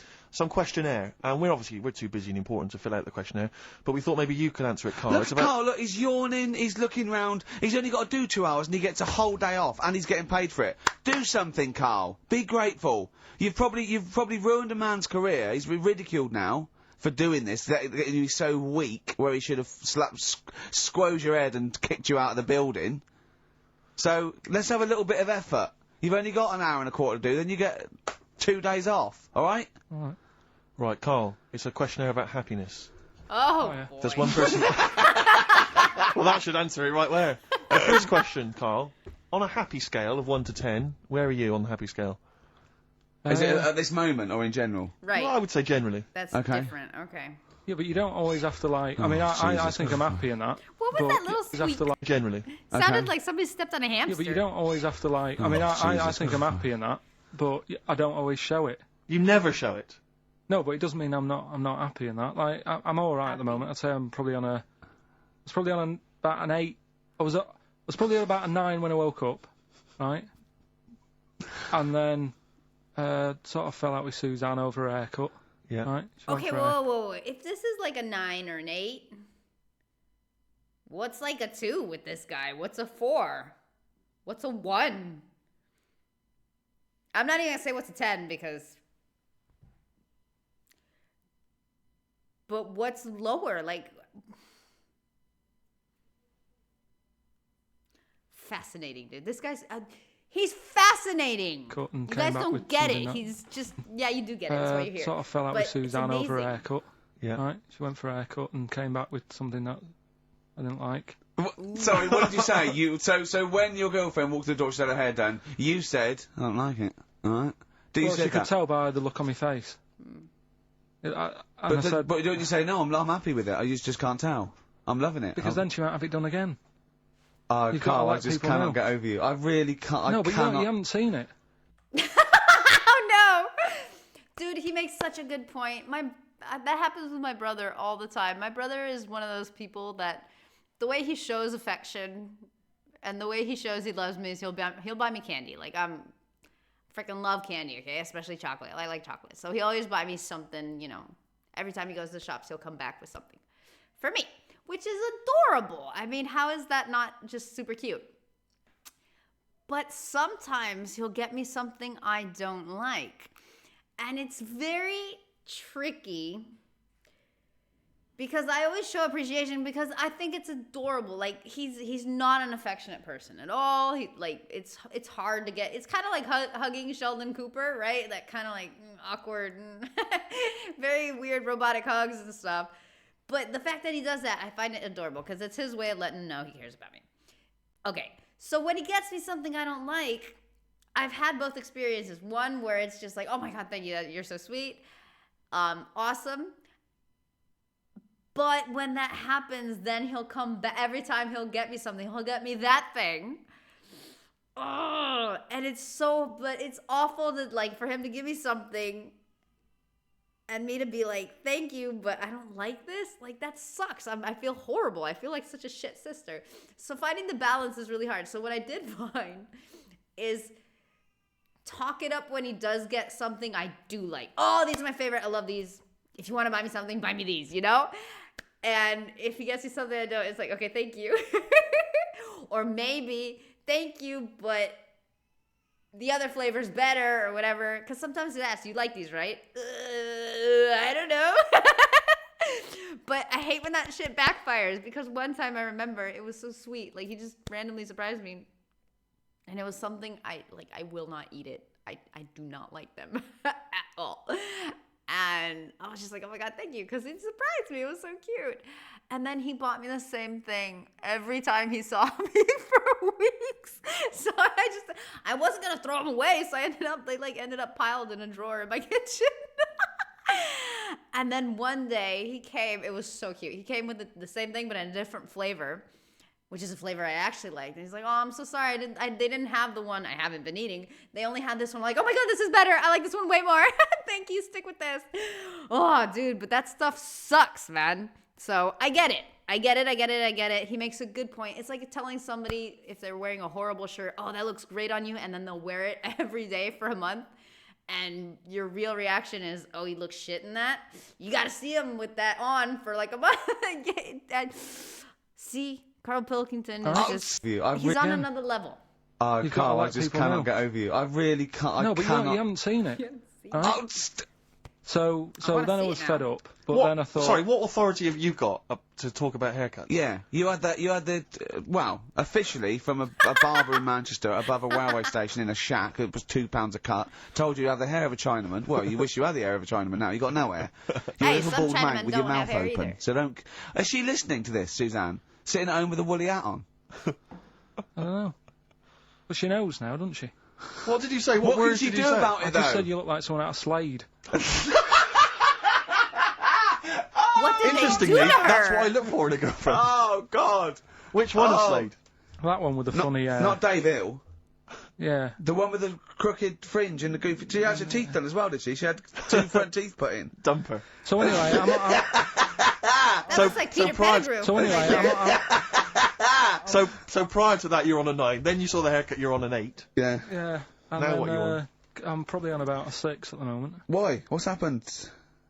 questionnaire. And we're too busy and important to fill out the questionnaire. But we thought maybe you could answer it, Carl. Carl, he's yawning, he's looking round. He's only got to do 2 hours and he gets a whole day off and he's getting paid for it. Do something, Carl. Be grateful. You've probably ruined a man's career. He's been ridiculed now for doing this. He's so weak where he should have squozed your head and kicked you out of the building. So, let's have a little bit of effort. You've only got an hour and a quarter to do, then you get 2 days off, alright? Alright. Right, Carl, it's a questionnaire about happiness. Oh, boy. There's one person... Well, that should answer it right where. The first question, Carl. On a happy scale of 1 to 10, where are you on the happy scale? Is it at this moment or in general? Right. Well, I would say generally. That's Okay. different. Okay. Yeah, but you don't always have to, like... I mean, I think I'm happy in that. What was that little you have squeak? to, like, Generally. Sounded like somebody stepped on a hamster. yeah, but you don't always have to, like... I mean, I think I'm happy in that, but I don't always show it. You never show it. No, but it doesn't mean I'm not happy in that. Like, I'm alright at the moment. I'd say I'm probably on a... I was probably on about an 8. I was probably on about a 9 when I woke up, right? And then, sort of fell out with Suzanne over a haircut. Yeah. Right? Okay, whoa. If this is like a 9 or an 8, what's like a 2 with this guy? What's a 4? What's a 1? I'm not even gonna say what's a 10 because. But what's lower? Like. Fascinating, dude. This guy's. He's fascinating. You guys don't get it. He's just. Yeah, you do get it. That's why you're here. Sort of fell out with Suzanne over a haircut. Yeah. Right? She went for a haircut and came back with something that I didn't like. Sorry, what did you say? So when your girlfriend walked through the door, she had her hair done, you said, I don't like it. Alright? She could tell by the look on my face. But don't you say, no, I'm happy with it, I just can't tell. I'm loving it. Because then she might have it done again. Oh, Carl, I just cannot get over you. I really can't. No, but you haven't seen it. Oh, no! Dude, he makes such a good point. That happens with my brother all the time. My brother is one of those people that the way he shows affection and the way he shows he loves me is he'll buy me candy. Like, I'm freaking love candy, okay? Especially chocolate. I like chocolate. So he'll always buy me something, you know. Every time he goes to the shops, he'll come back with something for me, which is adorable. I mean, how is that not just super cute? But sometimes he'll get me something I don't like. And it's very tricky because I always show appreciation because I think it's adorable. Like, he's not an affectionate person at all. It's hard to get. It's kind of like hugging Sheldon Cooper, right? That kind of like awkward and very weird robotic hugs and stuff. But the fact that he does that, I find it adorable because it's his way of letting him know he cares about me. Okay, so when he gets me something I don't like, I've had both experiences. One where it's just like, oh my God, thank you, you're so sweet. Awesome. But when that happens, then he'll come back. Every time he'll get me something, he'll get me that thing. Oh, and but it's awful that, like, for him to give me something and me to be like, thank you, but I don't like this. Like, that sucks. I feel horrible. I feel like such a shit sister. So finding the balance is really hard. So what I did find is talk it up when he does get something I do like. Oh, these are my favorite. I love these. If you want to buy me something, buy me these, you know? And if he gets me something I don't, it's like, okay, thank you. Or maybe, thank you, but the other flavor's better or whatever. Because sometimes he asks, you like these, right? I don't know. But I hate when that shit backfires because one time I remember it was so sweet. Like, he just randomly surprised me. And it was something I will not eat it. I do not like them at all. And I was just like, oh my God, thank you. Because it surprised me. It was so cute. And then he bought me the same thing every time he saw me for weeks. So I wasn't going to throw them away. So they ended up piled in a drawer in my kitchen. And then one day he came. It was so cute. He came with the same thing, but in a different flavor, which is a flavor I actually liked. And he's like, oh, I'm so sorry. They didn't have the one I haven't been eating. They only had this one. I'm like, oh my God, this is better. I like this one way more. Thank you. Stick with this. Oh, dude, but that stuff sucks, man. So I get it. He makes a good point. It's like telling somebody if they're wearing a horrible shirt, oh, that looks great on you. And then they'll wear it every day for a month. And your real reaction is, oh, he looks shit in that. You got to see him with that on for like a month. See? Carl Pilkington is just, he's on another level. Oh, Carl, I just cannot get over you. I really can't. No, but you haven't seen it. Right? So then I was fed up, but then I thought... Sorry, what authority have you got to talk about haircuts? Yeah, you had the well, officially from a barber in Manchester above a railway station in a shack, it was £2 a cut, told you have the hair of a Chinaman. Well, you wish you had the hair of a Chinaman now, you got no hair. You're a little bald man with your mouth open. Either. So don't... Is she listening to this, Suzanne? Sitting at home with a woolly hat on? I don't know. Well, she knows now, doesn't she? What did you say? What words did you do about it, though? I just said you look like someone out of Slade. What did Interestingly, they do to her? That's what I look for in a girlfriend. Oh, God. Which one is Slade? That one with the funny... Not Dave Hill. Yeah. The one with the crooked fringe and the goofy... She had her teeth done as well, did she? She had 2 front teeth put in. Dumper. So anyway, That looks like Peter Pettigrew. So anyway, So prior to that, you're on a 9. Then you saw the haircut, you're on an 8. Yeah. Yeah. And now then, what you on? I'm probably on about a 6 at the moment. Why? What's happened?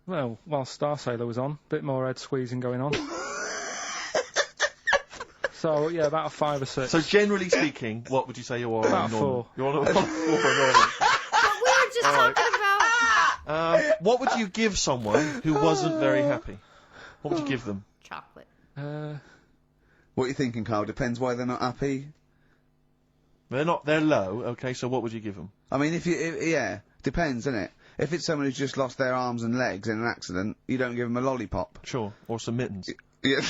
Well, while Star Sailor was on, bit more head squeezing going on. So, yeah, about a 5 or 6. So generally speaking, what would you say you are? About 4. You're on a 4 normally. talking about? What would you give someone who wasn't very happy? What would you give them? Chocolate. What are you thinking, Carl? Depends why they're not happy. They're low, okay, so what would you give them? I mean, yeah, depends, isn't it? If it's someone who's just lost their arms and legs in an accident, you don't give them a lollipop. Sure, or some mittens. Yeah.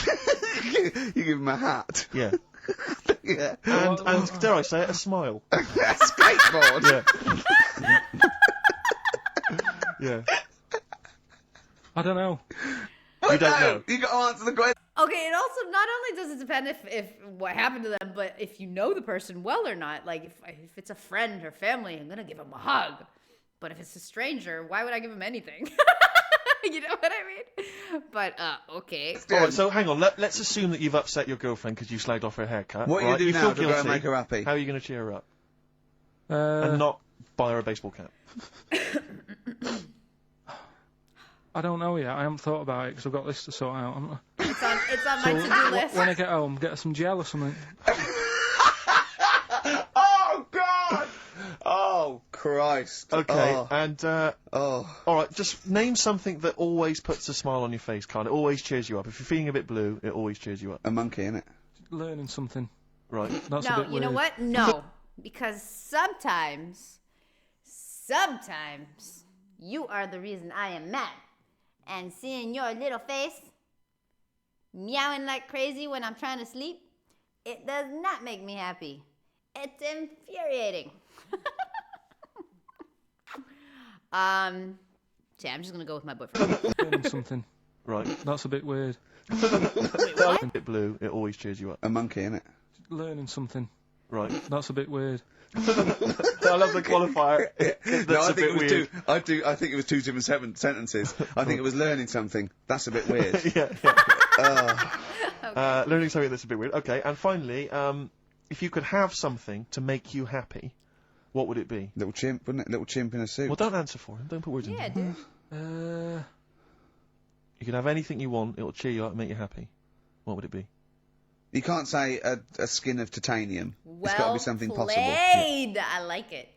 You give them a hat. Yeah. Yeah. And dare I say it, a smile. A skateboard. Yeah. Yeah. I don't know. You don't know. You got to answer the question. Okay, and also not only does it depend if what happened to them, but if you know the person well or not. Like if it's a friend or family, I'm gonna give them a hug. But if it's a stranger, why would I give them anything? You know what I mean? But okay. Alright, so hang on. Let's assume that you've upset your girlfriend because you slagged off her haircut. What right? you do you now feel to go guilty. and make her happy? How are you going to cheer her up? And not buy her a baseball cap. I don't know yet. I haven't thought about it because I've got this to sort out. It's on my to-do list. When I get home, get her some gel or something. Oh, God! Oh, Christ. Okay, Oh. and, alright, just name something that always puts a smile on your face, Carl. It always cheers you up. If you're feeling a bit blue, it always cheers you up. A monkey, innit? Learning something. Right. That's a No, bit you weird. know what? No. Because sometimes you are the reason I am mad. And seeing your little face meowing like crazy when I'm trying to sleep, it does not make me happy. It's infuriating. See, I'm just gonna go with my boyfriend. Learning something. Right. That's a bit weird. Wait, what? A bit blue, it always cheers you up. A monkey, innit? Learning something. Right. That's a bit weird. I love the qualifier. That's No, I a think bit it was weird. I think it was two different sentences. I think it was learning something. That's a bit weird. Yeah. Learning something that's a bit weird. Okay, and finally, if you could have something to make you happy, what would it be? Little chimp, wouldn't it? Little chimp in a suit. Well, don't answer for him. Don't put words in. Yeah, his mouth. dude. You can have anything you want. It'll cheer you up and make you happy. What would it be? You can't say a skin of titanium. It's got to be something possible. Played. I like it.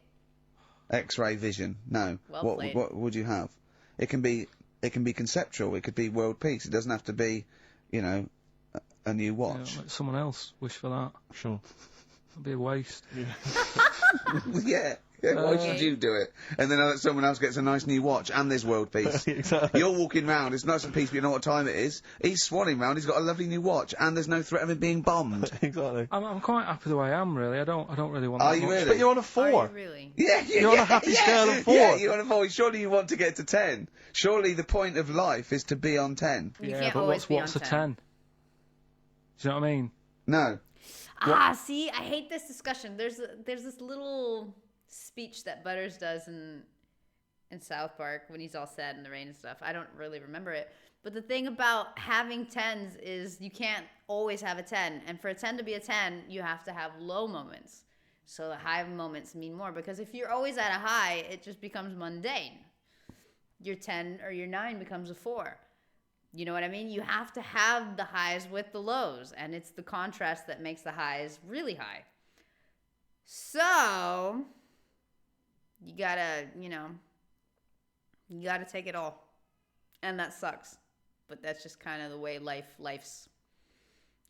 X-ray vision. No. Well played. What would you have? It can be conceptual. It could be world peace. It doesn't have to be, you know, a new watch. Yeah, let someone else wish for that. Sure. That'd be a waste. Yeah. Why should you do it? And then someone else gets a nice new watch and there's world peace. Exactly. You're walking round, it's nice and peaceful, you know what time it is. He's swanning round, he's got a lovely new watch and there's no threat of him being bombed. Exactly. I'm quite happy the way I am, really. I don't really want Are that you much. really? But you're on a 4. Are you really? Yeah, You're on a happy scale of 4. Yeah, you're on a 4. Surely you want to get to 10. Surely the point of life is to be on 10. You Yeah, can't but always be what's on a 10? Do you know what I mean? No. See, I hate this discussion. There's this little speech that Butters does in South Park when he's all sad in the rain and stuff. I don't really remember it. But the thing about having 10s is you can't always have a 10. And for a 10 to be a 10, you have to have low moments. So the high moments mean more. Because if you're always at a high, it just becomes mundane. Your 10 or your 9 becomes a 4. You know what I mean? You have to have the highs with the lows. And it's the contrast that makes the highs really high. So you gotta take it all. And that sucks. But that's just kind of the way life's.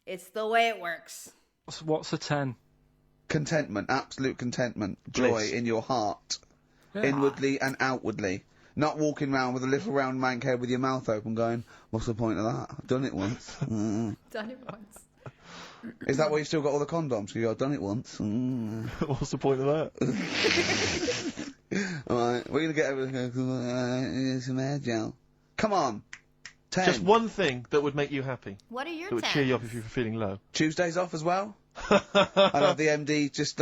It's the way it works. What's a 10? Contentment, absolute contentment. Joy Bliss. in your heart. Yeah. Inwardly and outwardly. Not walking around with a little round mank head with your mouth open going, what's the point of that? I've done it once. Done it once. Is that why you've still got all the condoms? You go, I've done it once. What's the point of that? Alright, we're going to get everything. Some hair gel. Come on. 10. Just one thing that would make you happy. What are your That would 10s? cheer you up if you were feeling low. Tuesdays off as well? I'll have the MD just,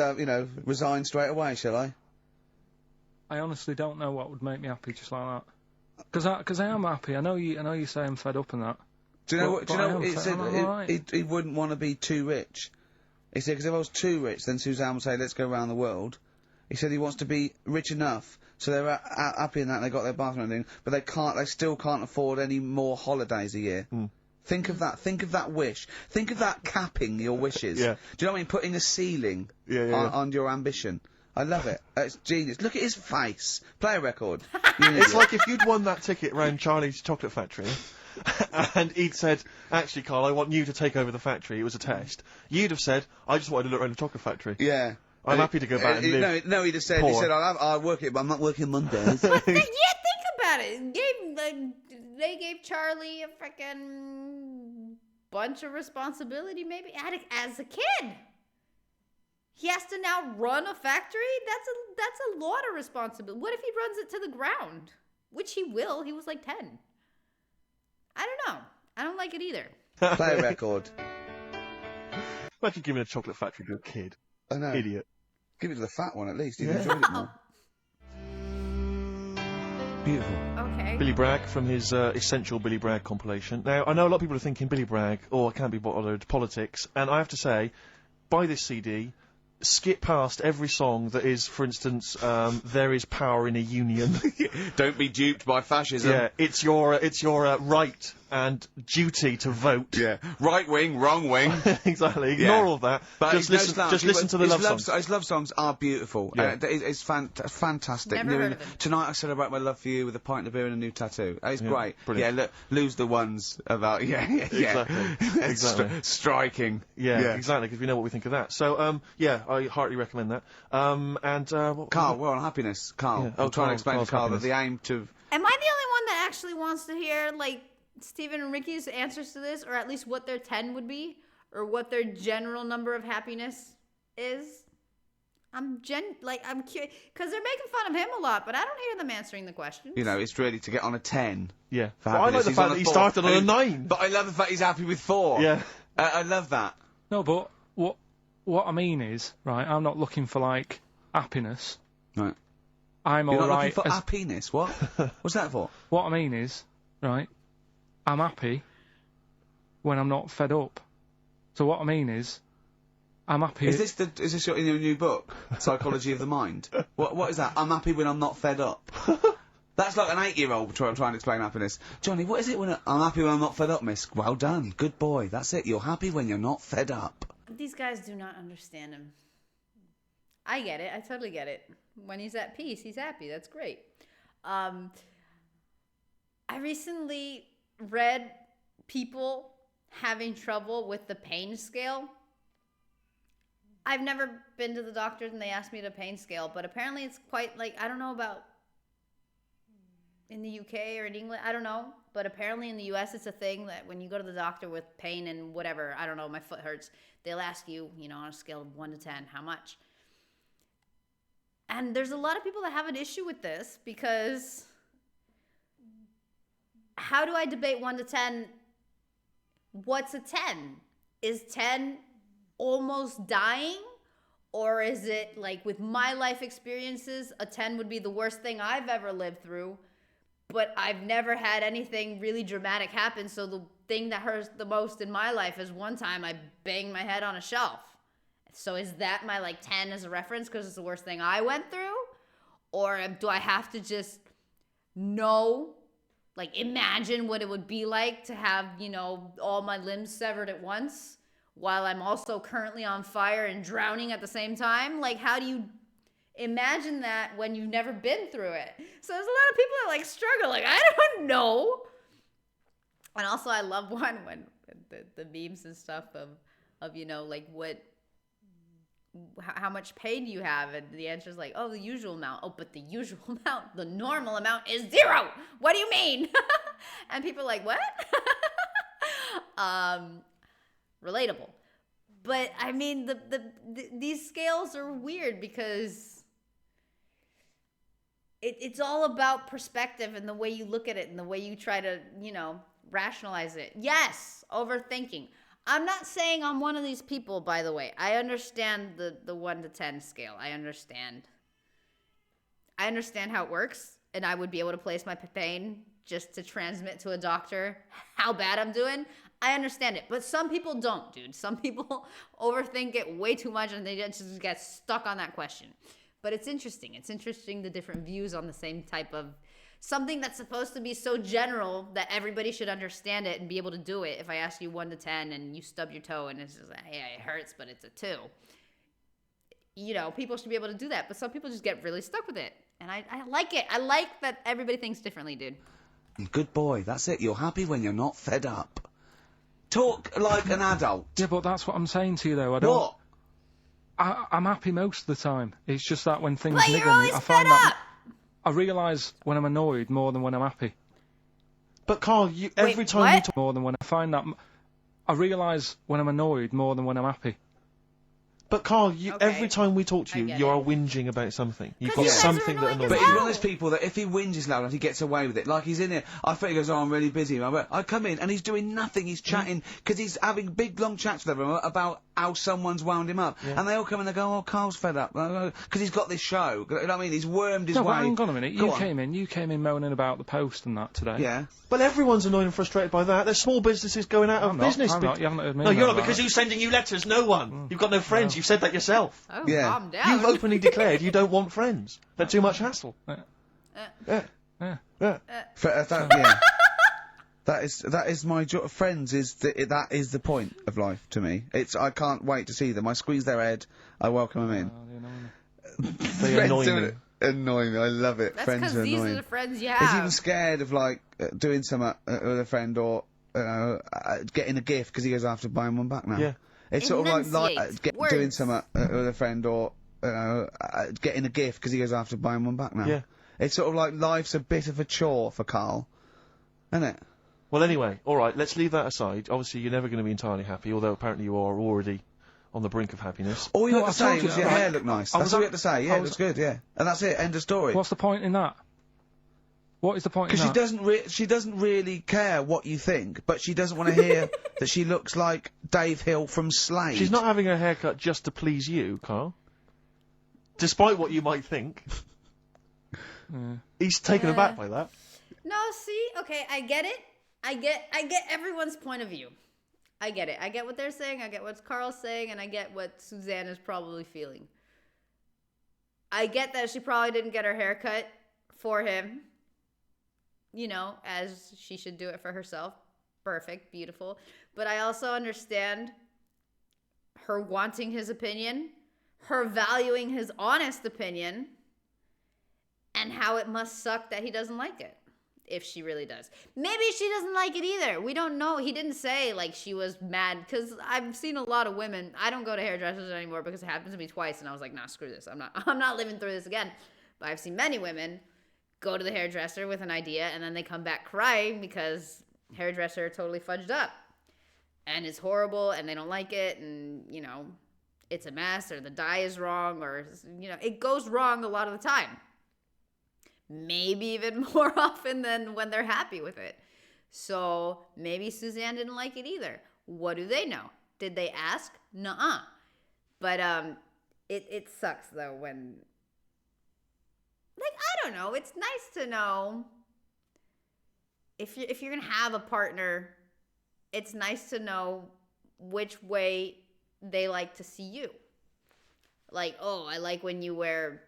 resign straight away, shall I? I honestly don't know what would make me happy just like that. Because I am happy. I know you say I'm fed up and that. Do you know But- what? Do but you I know? am He fed- said I'm alright. he wouldn't want to be too rich. He said because if I was too rich, then Suzanne would say, "Let's go around the world." He said he wants to be rich enough so they're happy in that and they got their bathroom and everything, but they can't. They still can't afford any more holidays a year. Think of that. Think of that wish. Think of that capping your wishes. Yeah. Do you know what I mean? Putting a ceiling Yeah. on your ambition. I love it. It's genius. Look at his face. Play a record. It's like if you'd won that ticket round Charlie's Chocolate Factory, and he'd said, actually, Carl, I want you to take over the factory. It was a test. You'd have said, I just wanted to look around the chocolate factory. Yeah. I'm happy to go back and live. No, he'd have said, I'll work it, but I'm not working Mondays. Think about it. They gave Charlie a freaking bunch of responsibility, maybe, as a kid. He has to now run a factory? That's a lot of responsibility. What if he runs it to the ground? Which he will. He was like 10. I don't know. I don't like it either. Play a record. Imagine giving a chocolate factory to a kid. I know. Idiot. Give it to the fat one at least. He'd enjoyed it more. Beautiful. Okay. Billy Bragg from his Essential Billy Bragg compilation. Now, I know a lot of people are thinking Billy Bragg, I can't be bothered, politics, and I have to say, buy this CD, skip past every song that is, for instance, there is power in a union. Don't be duped by fascism. Yeah, it's your right and duty to vote. Yeah, right wing, wrong wing. Exactly. Ignore all that. But just listen to the love songs. His love songs are beautiful. Yeah. It's fantastic. Never heard of it. Tonight I celebrate my love for you with a pint of beer and a new tattoo. It's great. Brilliant. Yeah, look, lose the ones about Exactly. Striking. Yeah, exactly. Because we know what we think of that. So I heartily recommend that. Carl, we're on happiness. Carl, Yeah. I'm trying to explain to Carl Happiness. that the aim to. Am I the only one that actually wants to hear, like, Stephen and Ricky's answers to this, or at least what their 10 would be, or what their general number of happiness is? I'm curious, because they're making fun of him a lot, but I don't hear them answering the questions. You know, it's really to get on a 10. Yeah. For Well, I like happiness. the He's fact on that he 4. started on a 9. But I love the fact he's happy with 4. Yeah. I love that. No, but what I mean is, right, I'm not looking for, like, happiness. Right. I'm You're not alright. looking for happiness. What? What's that for? What I mean is, right, I'm happy when I'm not fed up. So what I mean is, I'm happy. Is this in your new book, Psychology of the Mind? What is that? I'm happy when I'm not fed up. That's like an 8-year-old trying to explain happiness. Johnny, what is it when I'm happy when I'm not fed up, miss? Well done. Good boy. That's it. You're happy when you're not fed up. These guys do not understand him. I get it. I totally get it. When he's at peace, he's happy. That's great. I recently read people having trouble with the pain scale. I've never been to the doctors and they asked me the pain scale, but apparently it's quite, like, I don't know about in the UK or in England, I don't know, but apparently in the US it's a thing that when you go to the doctor with pain and whatever, I don't know, my foot hurts, they'll ask you, on a scale of 1 to 10, how much? And there's a lot of people that have an issue with this because how do I debate 1 to 10? What's a 10? Is 10 almost dying? Or is it, like, with my life experiences, a 10 would be the worst thing I've ever lived through, but I've never had anything really dramatic happen, so the thing that hurts the most in my life is one time I banged my head on a shelf. So is that my, 10 as a reference because it's the worst thing I went through? Or do I have to just know, imagine what it would be like to have, all my limbs severed at once while I'm also currently on fire and drowning at the same time? How do you imagine that when you've never been through it? So there's a lot of people that, struggle. I don't know. And also I love one when the memes and stuff of how much pain do you have? And the answer is the usual amount. Oh, but the usual amount, the normal amount is 0. What do you mean? And people are like, what? Relatable. But I mean, these scales are weird because it's all about perspective and the way you look at it and the way you try to, rationalize it. Yes, overthinking. I'm not saying I'm one of these people, by the way. I understand the 1 to 10 scale. I understand how it works, and I would be able to place my pain just to transmit to a doctor how bad I'm doing. I understand it, but some people don't, dude. Some people overthink it way too much, and they just get stuck on that question. But it's interesting. It's interesting the different views on the same type of something that's supposed to be so general that everybody should understand it and be able to do it. If I ask you 1 to 10 and you stub your toe and it's just it hurts, but it's a 2. you know, people should be able to do that. But some people just get really stuck with it. And I like it. I like that everybody thinks differently, dude. Good boy. That's it. You're happy when you're not fed up. Talk like an adult. Yeah, but that's what I'm saying to you, though. I don't. What? I'm happy most of the time. It's just that when things But you're niggle me, always I fed find that up. I realise when I'm annoyed more than when I'm happy. But Carl, every time what? you talk, More than when I find that I realise when I'm annoyed more than when I'm happy. but Carl, Okay. every time we talk to I you, get you it. are whinging about something. You've 'Cause got you guys are something that annoying annoys But as he's you. one of those people that if he whinges loud enough, he gets away with it. Like he's in here. I think he goes, oh, I'm really busy. I come in and he's doing nothing. He's chatting because he's having big, long chats with everyone about how someone's wound him up. Yeah. And they all come in and they go, oh, Carl's fed up. Because he's got this show. You know what I mean? He's wormed his No, way. but hang on a minute. Go You on. came in moaning about the post and that today. Yeah. Well, everyone's annoyed and frustrated by that. There's small businesses going out of I'm not, business. I'm not. You haven't heard me. No, you're moan not, because about who's sending you letters? No one. You've got no friends. You've said that yourself. Oh, Yeah. calm down. You've openly declared you don't want friends. They're too much hassle. it. Yeah. Yeah. Yeah. Yeah. That is my friends that is the point of life to me. I can't wait to see them. I squeeze their head. I welcome them in. They annoy me. Annoy me. I love it. That's Friends because are these annoying. are the friends you He's even have. scared of like doing something with a friend or getting a gift because he goes, I have to buy him one back now. Yeah. It's sort of like Enunciate doing words. something with a friend or getting a gift because he goes, I have to buy him one back now. Yeah. It's sort of like life's a bit of a chore for Carl, isn't it? Well, anyway, all right, let's leave that aside. Obviously, you're never going to be entirely happy, although apparently you are already on the brink of happiness. All you No, had I to say told you, was your right. hair looked nice. I That's was all you at- had to say. Yeah, I it was- looks good. Yeah, and that's it. End of story. What's the point in that? What is the point in Because that? she doesn't really care what you think, but she doesn't want to hear that she looks like Dave Hill from Slade. She's not having her haircut just to please you, Carl. Despite what you might think. He's taken aback by that. No, see, okay, I get it. I get everyone's point of view. I get it. I get what they're saying. I get what Carl's saying, and I get what Suzanne is probably feeling. I get that she probably didn't get her hair cut for him. You know, as she should do it for herself. Perfect, beautiful. But I also understand her wanting his opinion, her valuing his honest opinion, and how it must suck that he doesn't like it. If she really does. Maybe she doesn't like it either. We don't know. He didn't say, like, she was mad. Because I've seen a lot of women. I don't go to hairdressers anymore because it happened to me twice. And I was like, nah, screw this. I'm not living through this again. But I've seen many women go to the hairdresser with an idea. And then they come back crying because hairdresser totally fudged up. And it's horrible. And they don't like it. And, you know, it's a mess. Or the dye is wrong. Or, you know, it goes wrong a lot of the time. Maybe even more often than when they're happy with it. So maybe Suzanne didn't like it either. What do they know? Did they ask? Nuh-uh. But it sucks though when, like, I don't know. It's nice to know if you're gonna have a partner. It's nice to know which way they like to see you. Like, oh, I like when you wear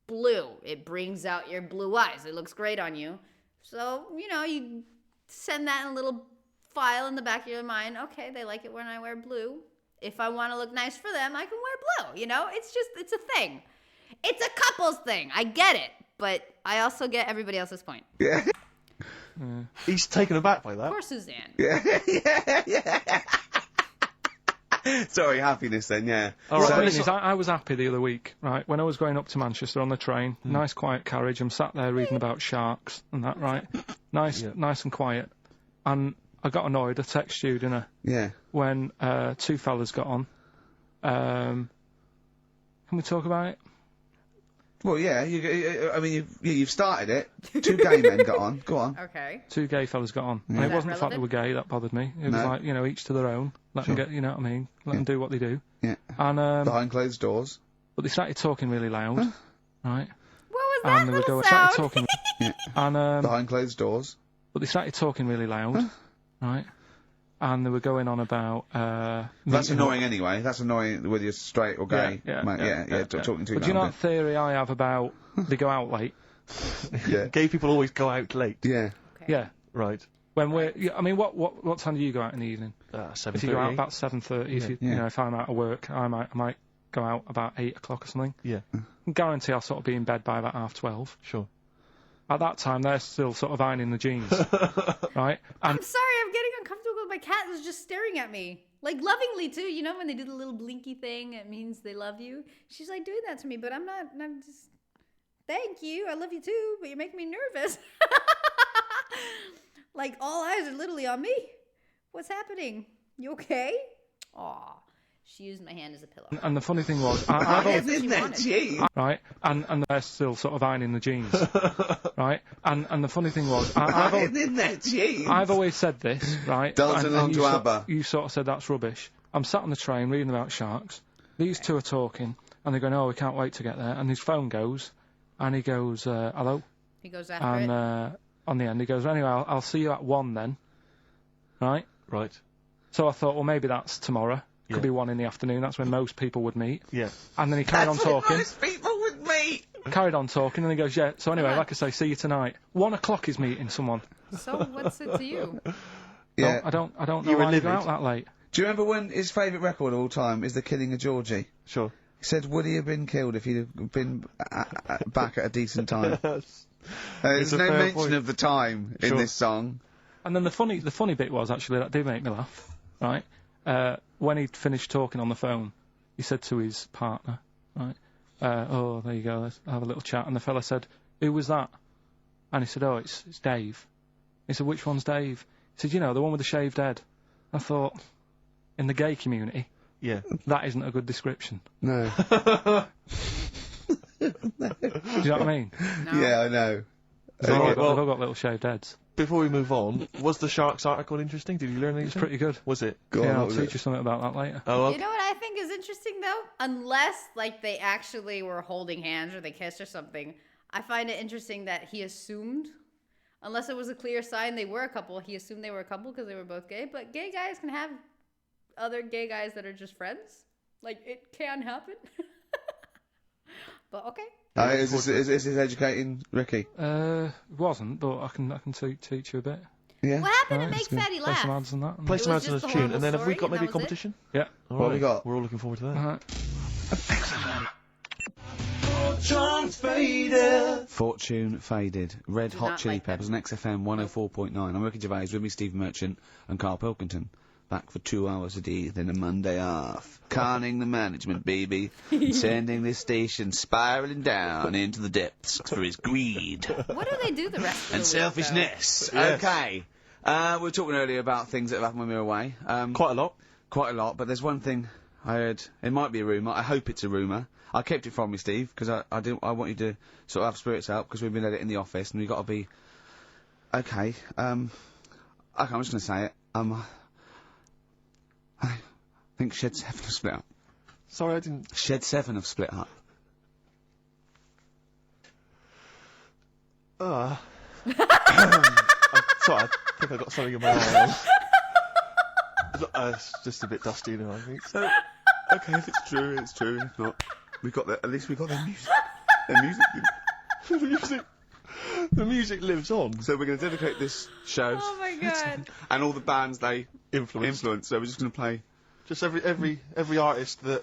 blue. It brings out your blue eyes. It looks great on you. So, you know, you send that in a little file in the back of your mind. Okay, they like it when I wear blue. If I want to look nice for them, I can wear blue. You know, it's a thing. It's a couple's thing. I get it. But I also get everybody else's point. Yeah. He's taken aback by that. Poor Suzanne. Yeah. Sorry, happiness then, yeah. All right, The well, thing listen- is, I was happy the other week, right? When I was going up to Manchester on the train, nice quiet carriage, I'm sat there reading about sharks and that, right? Nice and quiet. And I got annoyed, I texted you, didn't I? Yeah. When two fellas got on. Can we talk about it? Well, yeah, you've started it. Two gay men got on. Go on. Okay. Two gay fellas got on. And Is it that wasn't the fact they were relevant? gay that bothered me. It was No. like, you know, each to their own. Let them get, you know what I mean? Let them do what they do. Yeah. And Behind closed doors. but they started talking really loud, right? What was that And they were little going, sound? started talking, and Behind closed doors. but they started talking really loud, right? And they were going on about. That's meeting annoying up. anyway. That's annoying whether you're straight or gay. Talking too But do you know loud. that theory I have about they go out late? Yeah. Gay people always go out late. Yeah. Okay. Yeah. Right. When we're, I mean, what time do you go out in the evening? 7:30. If you go out about 7:30, if you know, if I'm out of work, I might go out about 8 o'clock or something. Yeah. I guarantee I'll sort of be in bed by about 12:30. Sure. At that time, they're still sort of ironing the jeans, right? I'm sorry, I'm getting uncomfortable because my cat is just staring at me. Like, lovingly, too. You know, when they do the little blinky thing, it means they love you. She's, like, doing that to me, but I'm not, and I'm just, thank you, I love you, too, but you're making me nervous. Like, all eyes are literally on me. What's happening? You okay? Aw. She used my hand as a pillow. And the funny thing was, right? And they're still sort of ironing the jeans, right? And the funny thing was, I've always said this, right? Dancing along to ABBA. You sort of said that's rubbish. I'm sat on the train reading about sharks. These two are talking, and they're going, "Oh, we can't wait to get there." And his phone goes, and he goes, "Hello." He goes after and, it. On the end, he goes, "Anyway, I'll see you at 1 then." Right? Right. So I thought, well, maybe that's tomorrow. Could be 1 in the afternoon. That's when most people would meet. Yeah. And then he carried on talking. Most people would meet. Carried on talking, and he goes, "Yeah." So anyway, like I say, see you tonight. 1 o'clock is meeting someone. So what's it to you? Yeah. No, I don't know why you go out that late. Do you remember when his favourite record of all time is The Killing of Georgie? Sure. He said, would he have been killed if he'd have been back at a decent time? There's no mention of the time in this song. And then the funny bit was, actually, that did make me laugh, right? When he'd finished talking on the phone, he said to his partner, right, "Oh, there you go, let's have a little chat." And the fella said, "Who was that?" And he said, "Oh, it's Dave." He said, "Which one's Dave?" He said, "You know, the one with the shaved head." I thought, in the gay community, yeah, that isn't a good description. No. Do you know what I mean? No. Yeah, I know. They've all got little shaved heads. Before we move on, was the Sharks article interesting? Did you learn anything? It's pretty good. Was it? I'll teach you something about that later. Oh, okay. You know what I think is interesting, though? Unless, like, they actually were holding hands or they kissed or something, I find it interesting that he assumed, unless it was a clear sign they were a couple, he assumed they were a couple because they were both gay. But gay guys can have other gay guys that are just friends. Like, it can happen. But, okay. Is this educating Ricky? It wasn't, but I can teach you a bit. Yeah. What happened to Right, make Fatty Play some laugh? ads and that. Play some It ads was on just this a tune, horrible and then have we story, got maybe a and that was it? competition? Yeah. All What right. have we got? We're all looking forward to that. Fortune Faded. Red Do Hot not Chili like them. Peppers on XFM 104.9. I'm Ricky Gervais, with me Steve Merchant and Carl Pilkington. Back for 2 hours a day, then a Monday off. Conning the management, baby. Sending this station spiralling down into the depths for his greed What do they do the rest of the and week, selfishness. Yes. Okay. We were talking earlier about things that have happened when we were away. Quite a lot. Quite a lot, but there's one thing I heard. It might be a rumour. I hope it's a rumour. I kept it from you, Steve, because I want you to sort of have spirits out, because we've been at it in the office, and we've got to be... Okay, I'm just going to say it. I think Shed 7 have split up. Sorry, I didn't... Shed 7 have split up. Sorry, I think I got something in my eye. It's just a bit dusty now, I think. So, okay, if it's true, it's true. If not, at least we got their music. Their music. The music lives on. So we're going to dedicate this show. Oh my god. And all the bands they Influence. So we're just going to play. Just every artist that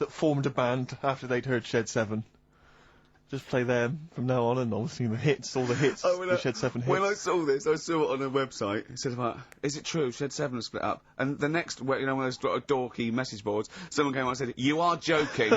formed a band after they'd heard Shed 7. Just play them from now on, and obviously all the hits, the Shed 7 hits. When I saw this, I saw it on a website. It said about, is it true Shed 7 have split up? And the next, one of those dorky message boards, someone came on and said, "You are joking."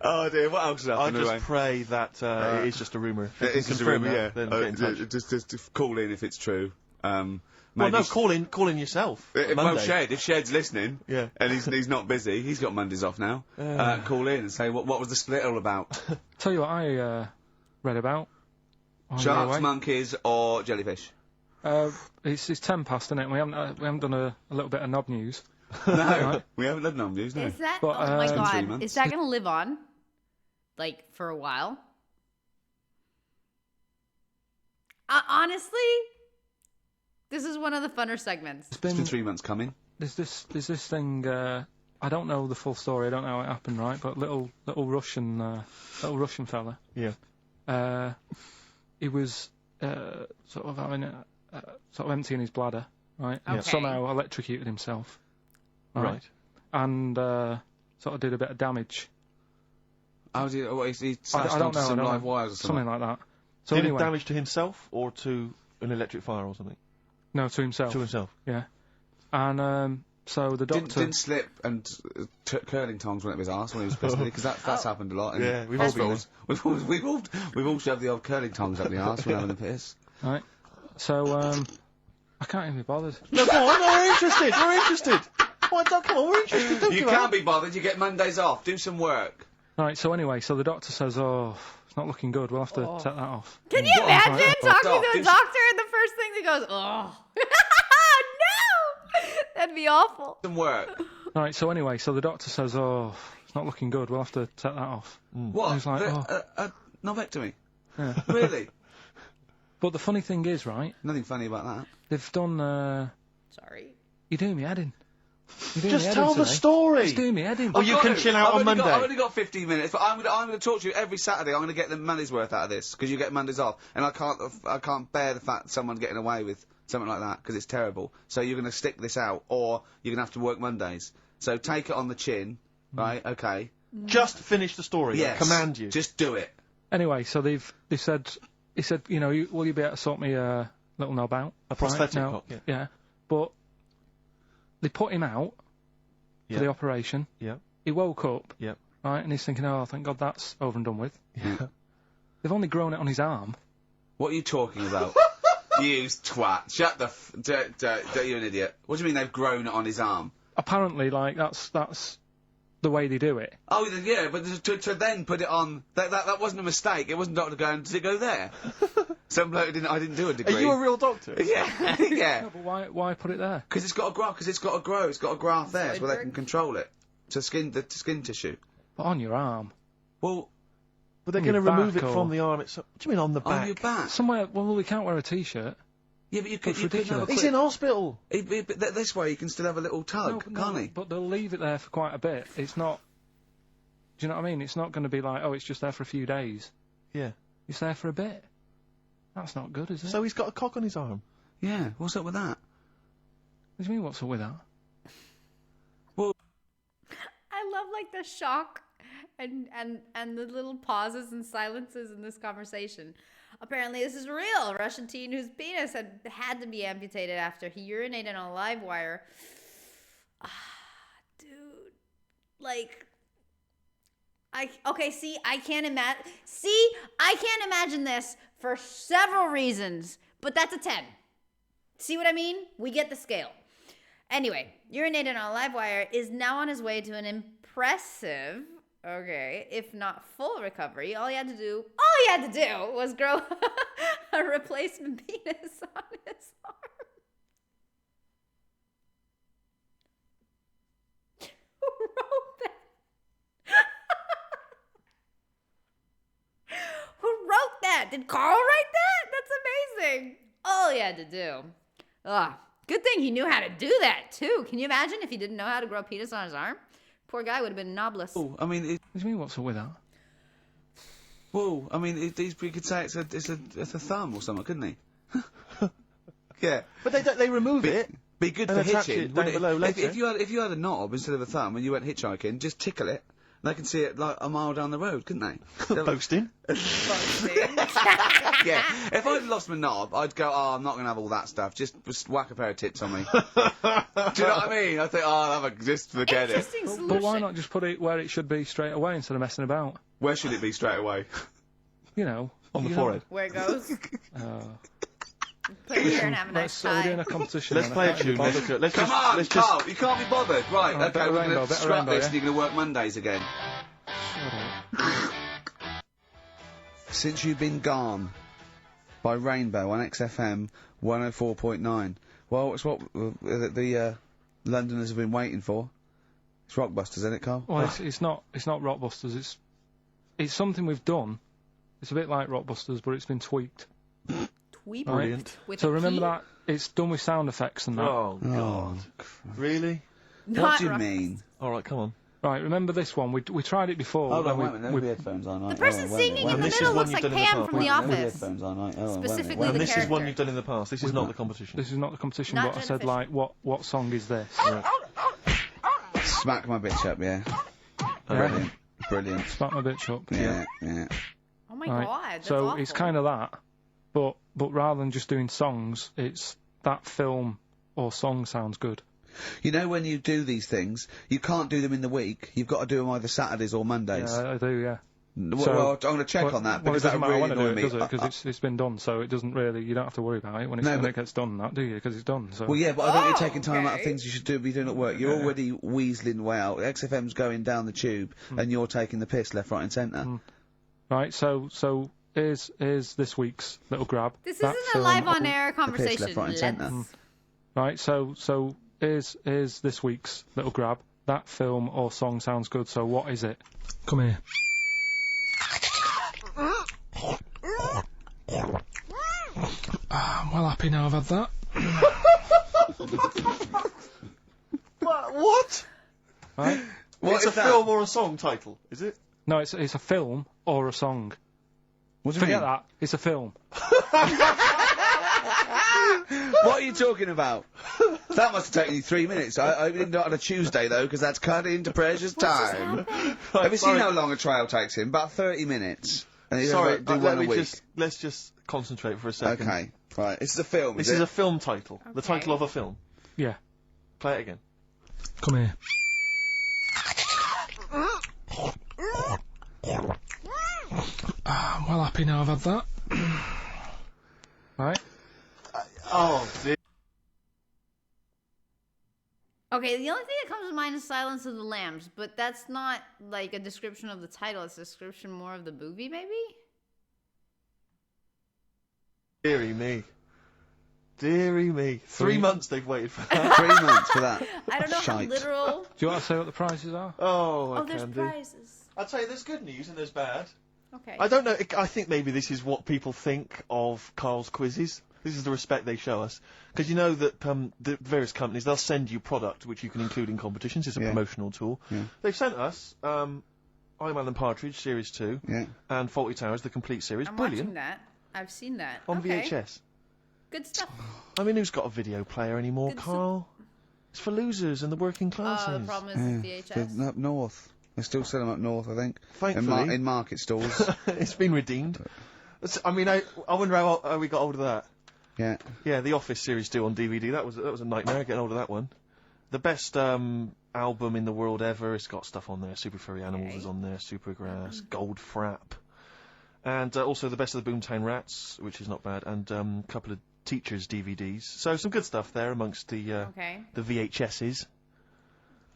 Oh dear, what else has I happened? just pray that it is just a rumour. If you It's can just a confirm rumour, that, then get in touch. Just call in if it's true. Well, no, call in yourself. Well, Monday. if Shed's listening, Yeah. and he's not busy, he's got Mondays off now. Call in and say what was the split all about? Tell you what I read about. Sharks, monkeys, or jellyfish? It's 10 past, isn't it? We haven't done a little bit of knob news. No, we haven't done no news, no. Is that? But, oh my 3 god! months. Is that gonna live on, like, for a while? Honestly, this is one of the funner segments. It's been 3 months coming. There's this thing. I don't know the full story. I don't know how it happened, right? But little Russian fella. Yeah. He was sort of having sort of emptying his bladder, right? And somehow electrocuted himself. Right. And sort of did a bit of damage. How did he slashed onto some live wires or something? Something like that. So did anyway, it damage to himself or to an electric fire or something? No, to himself. To himself. Yeah. And so the doctor didn't slip and curling tongs went up his arse when he was pissing, because that's happened a lot. Yeah, we've all been there. We've all shoved the old curling tongs up the arse when having a piss. Right. So I can't even be bothered. No, come on, we're interested. We're interested. Come on, we're interested. Don't You can't be bothered. You get Mondays off. Do some work. Right. So anyway, so the doctor says, "Oh, it's not looking good. We'll have to take that off." Can you imagine talking to a doctor and the first thing that goes, "Oh, no, that'd be awful." Some work. Right. So anyway, so the doctor says, "Oh, it's not looking good. We'll have to take that off." What? And he's like, a novectomy? Yeah. Really? But the funny thing is, right? Nothing funny about that. They've done. Sorry. You're doing me head in. Just tell the story. Just do me head in. Oh, you can chill out on Monday. I've only got 15 minutes, but I'm going to talk to you every Saturday. I'm going to get the money's worth out of this, because you get Mondays off, and I can't bear the fact that someone's getting away with something like that, because it's terrible. So you're going to stick this out, or you're going to have to work Mondays. So take it on the chin, right? Okay. Just finish the story. Yes. I command you. Just do it. Anyway, so they said, he said, you know, will you be able to sort me a little knob out? A prosthetic right? cock, yeah. But they put him out for the operation. Yeah. He woke up. Yeah. Right, and he's thinking, oh, thank God that's over and done with. Yeah. They've only grown it on his arm. What are you talking about? You twat. Shut the you're an idiot. What do you mean they've grown it on his arm? Apparently, like, that's the way they do it. Oh, yeah, but to then put it on... That wasn't a mistake. It wasn't doctor going, does it go there? Some bloke I didn't do a degree. Are you a real doctor? Yeah, yeah. No, but why put it there? Because it's got to grow. It's got a graft there, so they can control it. To skin tissue. But on your arm. Well, but they're going to remove it from the arm itself. What do you mean on the back? On your back. Somewhere. Well, we can't wear a t-shirt. Yeah, but you could have a He's in hospital. This way you can still have a little tug, can't he? But they'll leave it there for quite a bit. It's not. Do you know what I mean? It's not going to be like, oh, it's just there for a few days. Yeah. It's there for a bit. That's not good, is it? So he's got a cock on his arm. Yeah. What's up with that? What do you mean, what's up with that? Well, I love like the shock and the little pauses and silences in this conversation. Apparently this is real. A Russian teen whose penis had to be amputated after he urinated on a live wire. Dude. Like... I can't imagine this for several reasons, but that's a 10. See what I mean? We get the scale. Anyway, urinated on a live wire is now on his way to an impressive, if not full recovery. All he had to do was grow a replacement penis on his arm. Who wrote that? Who wrote that? Did Carl write that? That's amazing. All he had to do. Good thing he knew how to do that, too. Can you imagine if he didn't know how to grow a penis on his arm? Poor guy would have been knobless. Oh, I mean... What do you mean, what's up with that? Well, I mean, he could say it's a thumb or something, couldn't he? Yeah. But they remove it. Be good for hitching. Down below later. If you had a knob instead of a thumb and you went hitchhiking, just tickle it. They can see it like a mile down the road, couldn't they? Posting. Yeah. If I'd lost my knob, I'd go, I'm not going to have all that stuff. Just whack a pair of tits on me. Do you know what I mean? I think, just forget it. But why not just put it where it should be straight away instead of messing about? Where should it be straight away? You know. On the forehead. Where it goes. Put it here and have a nice time. We're doing a competition. Let's play a tune. Come on, Carl, you can't be bothered. Right, okay, we're going to scrap this and you're going to work Mondays again. Since You've Been Gone by Rainbow on XFM 104.9. Well, it's what the Londoners have been waiting for. It's Rockbusters, isn't it, Carl? Well, it's not Rockbusters. It's something we've done. It's a bit like Rockbusters, but it's been tweaked. Brilliant. So remember that it's done with sound effects and that. Oh God! Really? What do you mean? All right, come on. Right, remember this one? We tried it before. Hold on, wait a minute. There'll be headphones on, right? The person singing in the middle looks like Pam from The Office. Headphones on, right? Specifically and the this character. is one you've done in the past. This is not the competition. This is not the competition, Not but I said, beneficial. like, what song is this? Right. Smack my bitch up, yeah. Yeah. Brilliant. Smack my bitch up. Yeah. Oh my Right. god, that's So awful. it's kind of that, but rather than just doing songs, it's that film or song sounds good. You know, when you do these things, you can't do them in the week. You've got to do them either Saturdays or Mondays. Yeah, I do, yeah. Well, I'm going to check on that, because it that doesn't matter really when I do annoyed it, me. does it? Because it's been done, so it doesn't really, you don't have to worry about it when it gets done, that, do you? Because it's done, so... Well, yeah, but I think you're taking time out of okay. things you should be doing at work. You're already weaseling way out. XFM's going down the tube, and you're taking the piss left, right and centre. Right, so here's this week's little grab. This That isn't a film- live on air left, conversation. right, and centre. Right, so here's this week's little grab. That film or song sounds good, so what is it? Come here. I'm well happy now I've had that. What? Right? It's a film or a song title, is it? No, it's a film or a song. What do you Forget mean? that. It's a film. What are you talking about? That must have taken you 3 minutes. I didn't do it on a Tuesday, though, because that's cut into precious time. Have you seen how long a trial takes him? About 30 minutes. And he's Sorry, do one a week. let's just concentrate for a second. Okay, right. This is a film, This is is it? a film title. The Okay. title of a film. Yeah. Play it again. Come here. I'm well happy now I've had that. Right? Oh, dear. Okay, the only thing that comes to mind is Silence of the Lambs, but that's not like a description of the title, it's a description more of the movie, maybe? Deary me. Deary me. 3 months they've waited for that. 3 months for that. I don't know how Shite. literal. Do you want to say what the prizes are? Oh, I Oh, there's can do. prizes. I'll tell you, there's good news and there's bad. Okay. I don't know. I think maybe this is what people think of Carl's quizzes. This is the respect they show us. Because you know that the various companies, they'll send you product which you can include in competitions. It's a promotional tool. Yeah. They've sent us I'm Alan Partridge, Series 2, and Faulty Towers, the complete series. I'm Brilliant. watching that. I've seen that. On Okay. VHS. Good stuff. I mean, who's got a video player anymore, Good Carl? It's for losers and the working classes. The problem is the VHS. Up north. They still sell them up north, I think. Thankfully. In market stalls. It's been redeemed. I mean, I wonder how we got hold of that. Yeah. Yeah, the Office Series 2 on DVD. That was a nightmare getting hold of that one. The best album in the world ever. It's got stuff on there. Super Furry Animals is on there. Supergrass, Gold Frap, and also the best of the Boomtown Rats, which is not bad, and a couple of Teachers DVDs. So some good stuff there amongst the VHSs.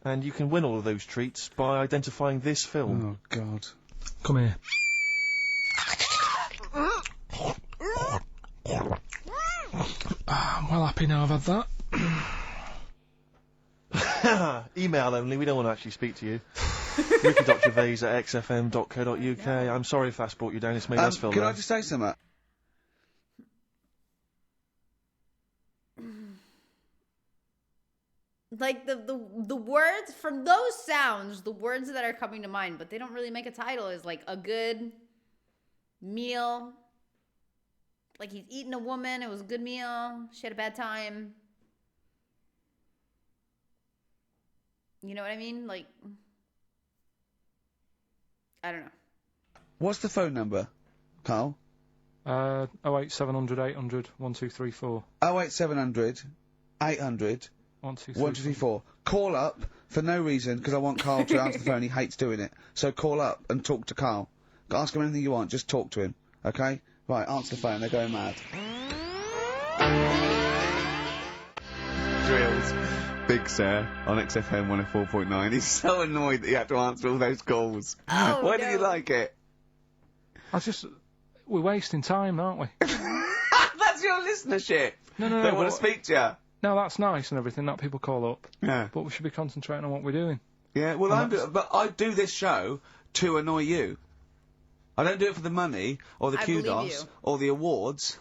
And you can win all of those treats by identifying this film. Oh God. Come here. I'm well happy now I've had that. Email only, we don't want to actually speak to you. ricky.gervais@xfm.co.uk. I'm sorry if that's brought you down, it's made us feel Can low. I just say something? Like the words from those sounds, the words that are coming to mind, but they don't really make a title, is like a good meal. Like he's eating a woman, it was a good meal, she had a bad time. You know what I mean? Like, I don't know. What's the phone number, Carl? 08700 800 1234. 08700 800 1234. Call up for no reason, because I want Carl to answer the phone. He hates doing it. So call up and talk to Carl. Ask him anything you want. Just talk to him. Okay? Right, answer the phone. They're going mad. Drills. Big Sir on XFM 104.9. He's so annoyed that he had to answer all those calls. Oh, Why no. did you like it? We're wasting time, aren't we? That's your listenership. No. They want to but- speak to you. No, that's nice and everything that people call up. Yeah. But we should be concentrating on what we're doing. Yeah, well, but I do this show to annoy you. I don't do it for the money, or the I believe kudos, you. or the awards.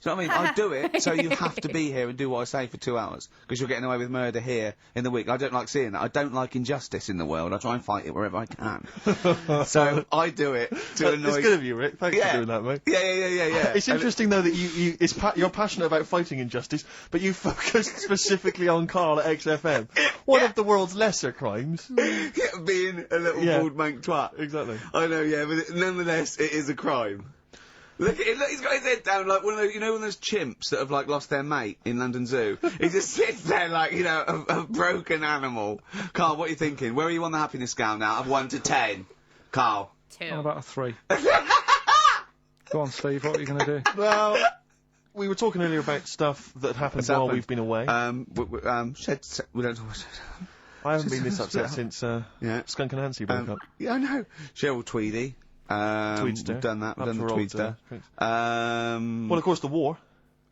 Do you know what I mean? I do it, so you have to be here and do what I say for 2 hours, because you're getting away with murder here in the week. I don't like seeing that. I don't like injustice in the world. I try and fight it wherever I can. So I do it to annoy... It's good of you, Rick. Thanks for doing that, mate. Yeah. It's interesting, though, that you're passionate about fighting injustice, but you focus specifically on Carl at XFM. One of the world's lesser crimes. Being a little bald mank twat. Exactly. I know, yeah, but nonetheless, it is a crime. Look at it, look, he's got his head down like one of those, you know, one of those chimps that have, like, lost their mate in London Zoo? He just sits there like, you know, a broken animal. Carl, what are you thinking? Where are you on the happiness scale now, of 1 to 10? Carl? 2. How about a 3? Go on, Steve, what are you going to do? Well, we were talking earlier about stuff that happened while we've been away. We don't talk about I haven't been this upset since Skunk and Nancy broke up. Yeah, I know. Cheryl Tweedy. Tweedster. We've done that. We've done the Tweedster. Well, of course, the war.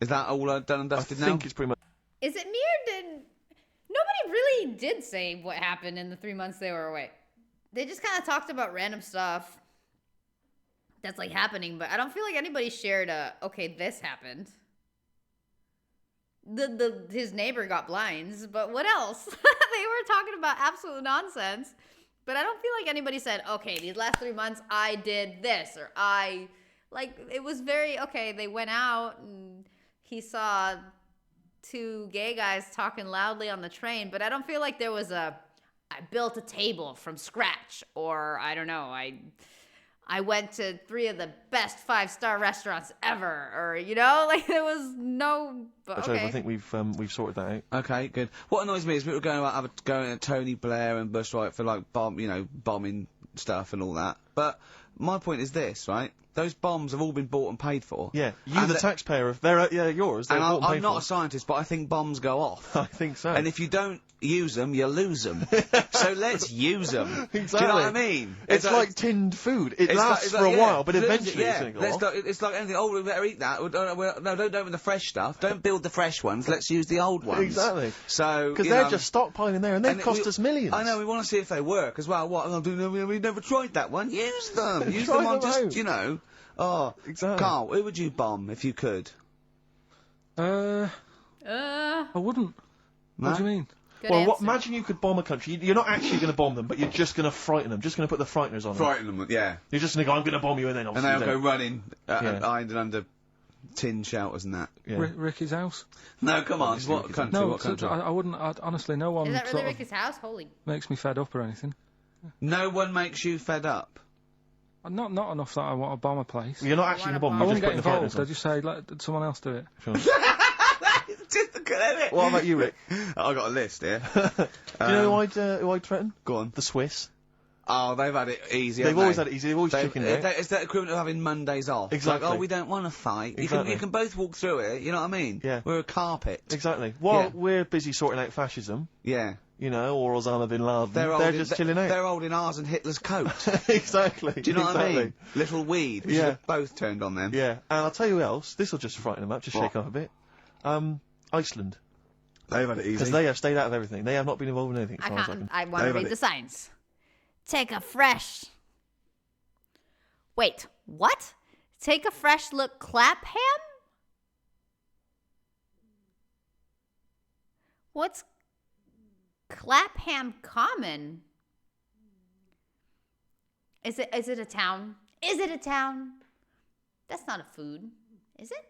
Is that all done and dusted now? I think it's pretty much... Is it me or did... Nobody really did say what happened in the 3 months they were away. They just kind of talked about random stuff that's, like, happening, but I don't feel like anybody shared okay, this happened. His neighbor got blinds, but what else? They were talking about absolute nonsense. But I don't feel like anybody said, okay, these last 3 months I did this, or it was very, okay, they went out and he saw 2 gay guys talking loudly on the train, but I don't feel like there was I built a table from scratch, or I don't know, I went to 3 of the best 5-star restaurants ever, or, you know, like, there was no... But, okay. I think we've sorted that out. Okay, good. What annoys me is people going at Tony Blair and Bush, right, for, like, bombing stuff and all that. But my point is this, right? Those bombs have all been bought and paid for. Yeah, the taxpayer, they're yours. They're bought and paid I'm not a scientist, but I think bombs go off. I think so. And if you don't use them, you lose them. So let's use them. Exactly. Do you know what I mean? It's like tinned food. It lasts for a while, but eventually it's going to go off. It's like anything. Oh, we better eat that. No, don't open the fresh stuff. Don't build the fresh ones. Let's use the old ones. Exactly. So because they're just stockpiling there, and they cost us millions. I know. We want to see if they work as well. What? We've never tried that one. Use them. Use Try them on them just out. you know. Oh, exactly. Carl, who would you bomb if you could? I wouldn't. No? What do you mean? Imagine you could bomb a country. You're not actually going to bomb them, but you're just going to frighten them. Just going to put the frighteners on them. Frighten them, yeah. You're just going to go, I'm going to bomb you, and then obviously... And they'll go running, behind and under tin shelters and that. Yeah. Ricky's house? No, come on. What country? No, what country? I wouldn't. Honestly, no one... Is that really Ricky's house? Holy... Makes me fed up or anything. No one makes you fed up? Not enough that I want to bomb a place. You're not actually going to bomb them. I You're wouldn't just get putting the frighteners involved. I just say, let someone else do it. Sure. Typical, isn't it? What about you, Rick? I got a list here. Do you know who I'd threaten? Go on. The Swiss. Oh, they've had it easy. They've always had it easy. They've always chickened out. It's that equivalent of having Mondays off. Exactly. Like, oh, we don't want to fight. Exactly. You can both walk through it. You know what I mean? Yeah. We're a carpet. Exactly. While we're busy sorting out fascism. Yeah. You know, or Osama bin Laden. They're just chilling out. They're holding ours and Hitler's coat. Exactly. Do you know what I mean? Little weed. We should have both turned on them. Yeah. And I'll tell you who else. This will just frighten them up. Just shake up a bit. Iceland. They've had it easy. Because they have stayed out of everything. They have not been involved in anything. I want to read the signs. Take a fresh... Wait, what? Take a fresh look Clapham? What's Clapham Common? Is it a town? Is it a town? That's not a food, is it?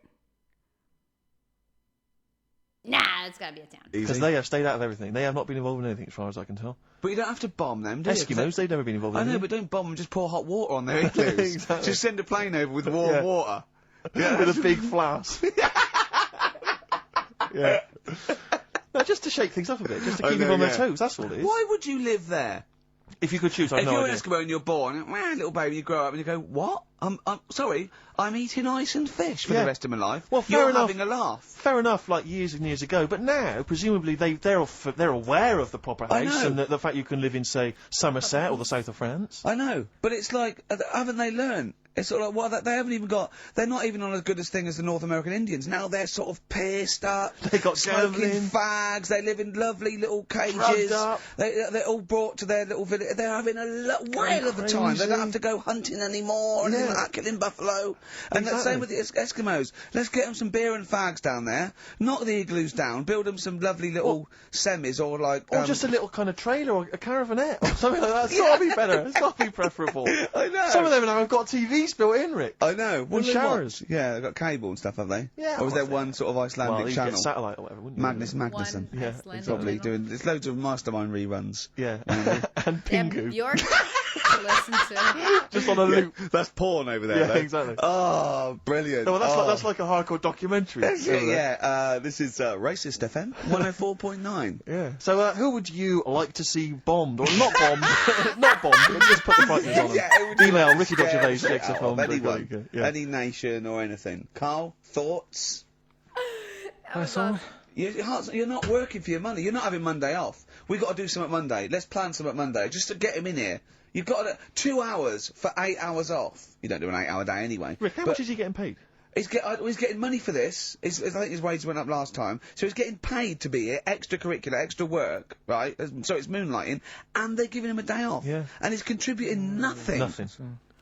Nah, it's gotta be a town. Because they have stayed out of everything. They have not been involved in anything, as far as I can tell. But you don't have to bomb them, do you? Eskimos, they've never been involved in anything. I know, but don't bomb them, just pour hot water on their igloos. Exactly. Just send a plane over with warm water. Yeah, with a big flask. Yeah. No, just to shake things up a bit, just to keep them on their toes, that's all it is. Why would you live there? If you could choose, I've If no you're idea. an Eskimo and you're born, little baby, you grow up and you go, what? I'm sorry, I'm eating ice and fish for the rest of my life. Well, fair you're enough. having a laugh. Fair enough, like years and years ago, but now, presumably, they're aware of the proper house and the fact you can live in, say, Somerset or the south of France. I know, but it's like, haven't they learned? It's sort of like, they haven't even got, they're not even on as good as thing as the North American Indians. Now they're sort of pierced up, they got smoking gambling. fags, they live in lovely little cages. Drugged up. They're all brought to their little village. They're having a whale of a time. They don't have to go hunting anymore or anything killing buffalo. And the same with the Eskimos. Let's get them some beer and fags down there. Knock the igloos down. Build them some lovely little semis or like... Or just a little kind of trailer or a caravanette or something like that. It's got to be better. It's got to be preferable. I know. Some of them now have got TVs built in, Rick. I know. And showers. Yeah, they've got cable and stuff, have they? Yeah. Or was there one sort of Icelandic channel? Satellite or whatever, wouldn't you? Magnus Magnuson. One Icelandic Probably channel. doing... There's loads of Mastermind reruns. Yeah. And Pingu. Bjork to listen to. Just on a loop. That's porn over there, Yeah, though. exactly. Oh, brilliant. No, well, that's like a hardcore documentary. That's it, yeah. This is Racist FM 104.9. Yeah. So, who would you like to see bombed? Or not bombed. Not bombed, but just put the frighteners on them. Yeah, Email ricky.gervais, XFM. Anyone. Any nation or anything. Carl, thoughts? You're not working for your money. You're not having Monday off. We've got to do something Monday. Let's plan something Monday, just to get him in here. You've got 2 hours for 8 hours off. You don't do an 8-hour day anyway. Rick, how much is he getting paid? He's getting money for this. I think his wage went up last time. So he's getting paid to be here, extracurricular, extra work, right? So it's moonlighting, and they're giving him a day off. Yeah. And he's contributing nothing. Nothing.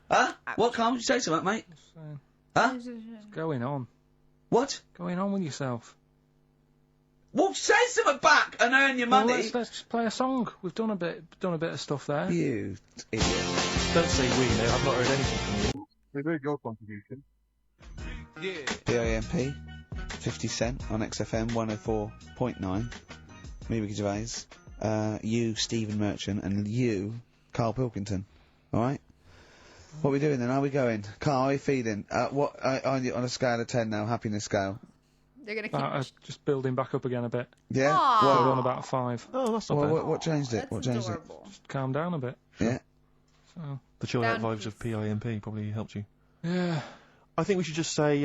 Huh? What, Carl? Would you say something, mate? Huh? What's going on? What? Going on with yourself? Well, say something back and earn your money. Well, let's just play a song. We've done a bit of stuff there. You idiot. Don't say we, mate. I've not heard anything from you. We've heard your contribution. Yeah. PIMP, 50 Cent on XFM 104.9. Me, Ricky Gervais. You, Stephen Merchant, and you, Carl Pilkington. Alright? What are we doing then? How are we going? Carl, how are you feeling? On a scale of 10 now, happiness scale? They're going to keep... just building back up again a bit. Yeah? Aww. We're on about a 5. Oh, that's not bad. What changed it? That's What changed adorable. Just calm down a bit. it? Yeah. So, The chill out Down vibes of PIMP probably helped you. yeah. I think we should just say,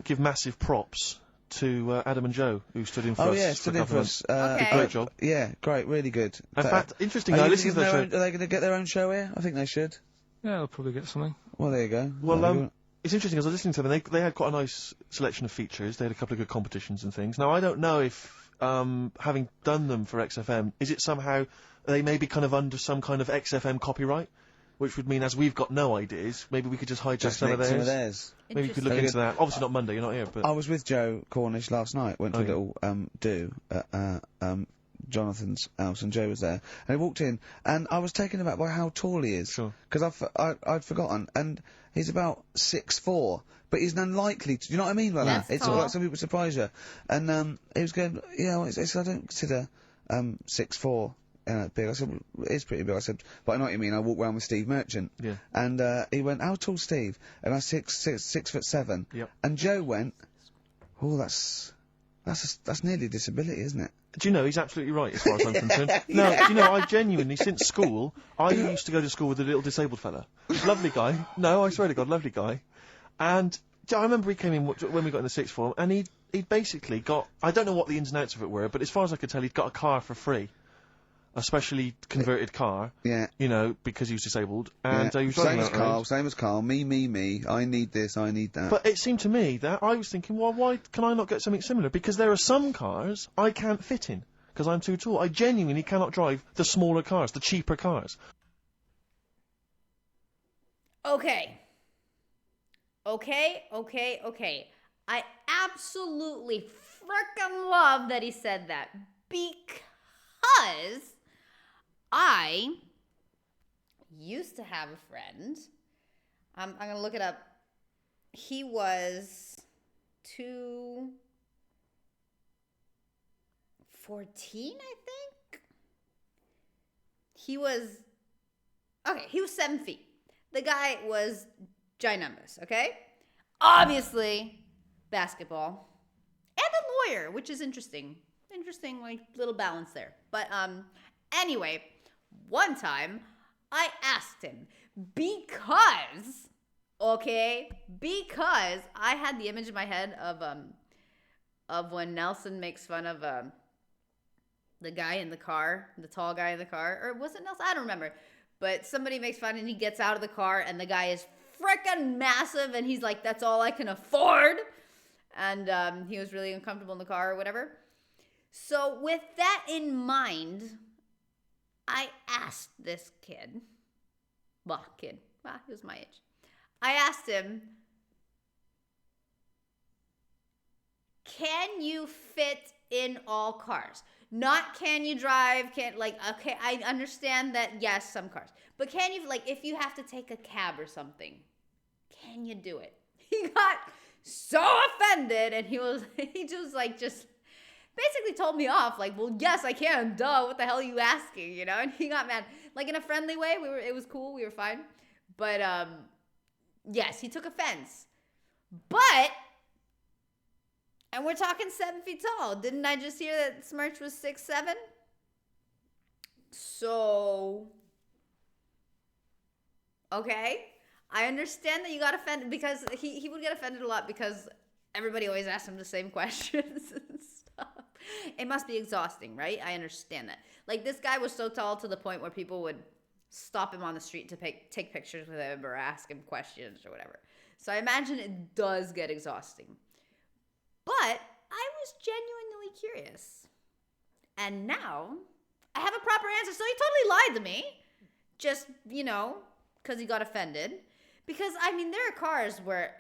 give massive props to Adam and Joe, who stood in for us. Oh yeah, for stood a in couple for of us. Okay. Great job. Yeah, great, really good. In fact, interesting, Are I you listened to gonna the give show. are they going to get their own show here? I think they should. Yeah, they'll probably get something. Well, there you go. Well, it's interesting, as I was listening to them, they had quite a nice selection of features. They had a couple of good competitions and things. Now, I don't know if, having done them for XFM, is it somehow, they may be kind of under some kind of XFM copyright? Which would mean, as we've got no ideas, maybe we could just hijack some of theirs. Maybe you could look into that. Obviously not Monday, you're not here, but... I was with Joe Cornish last night, went to a little do at Jonathan's house, and Joe was there. And he walked in, and I was taken aback by how tall he is. Sure. Because I'd forgotten. And he's about 6'4", but he's unlikely to... Do you know what I mean by that? That's It's sort of tall. like some people surprise you. And he was going, I don't consider 6'4", big. I said, well, it is pretty big. I said, but I know what you mean. I walk around with Steve Merchant. Yeah. And he went, how tall's Steve? And I said, 6'7". Yep. And Joe went, oh, that's nearly a disability, isn't it? Do you know, he's absolutely right, as far as I'm concerned. No, do you know, I genuinely, since school, I used to go to school with a little disabled fella. Lovely guy. No, I swear to God, lovely guy. And I remember he came in when we got in the sixth form, and he'd basically got, I don't know what the ins and outs of it were, but as far as I could tell, he'd got a car for free. A specially converted car. Yeah. You know, because he was disabled. And he was driving Same as Carl. Me. I need this, I need that. But it seemed to me that I was thinking, well, why can I not get something similar? Because there are some cars I can't fit in, because I'm too tall. I genuinely cannot drive the smaller cars, the cheaper cars. Okay. I absolutely frickin' love that he said that, because I used to have a friend. I'm gonna look it up. He was 214, I think. He was 7 feet. The guy was ginormous, okay? Obviously, basketball. And a lawyer, which is interesting. Interesting, like, little balance there. But, anyway, one time, I asked him, because I had the image in my head of when Nelson makes fun of, the guy in the car, the tall guy in the car, or was it Nelson? I don't remember. But somebody makes fun and he gets out of the car and the guy is frickin' massive and he's like, that's all I can afford. And he was really uncomfortable in the car or whatever. So with that in mind, I asked this kid, he was my age. I asked him, can you fit in all cars? Not can you drive, okay, I understand that, yes, some cars. But can you, like, if you have to take a cab or something, can you do it? He got so offended, and he just basically told me off, like, well, yes, I can, duh, what the hell are you asking, you know? And he got mad. Like, in a friendly way, it was cool, we were fine. But, yes, he took offense. But, and we're talking 7 feet tall. Didn't I just hear that Smirch was 6'7"? So, okay. I understand that you got offended because he would get offended a lot because everybody always asks him the same questions and stuff. It must be exhausting, right? I understand that. Like, this guy was so tall to the point where people would stop him on the street to take pictures with him or ask him questions or whatever. So I imagine it does get exhausting. But I was genuinely curious. And now I have a proper answer. So he totally lied to me. Just, because he got offended. Because, I mean, there are cars where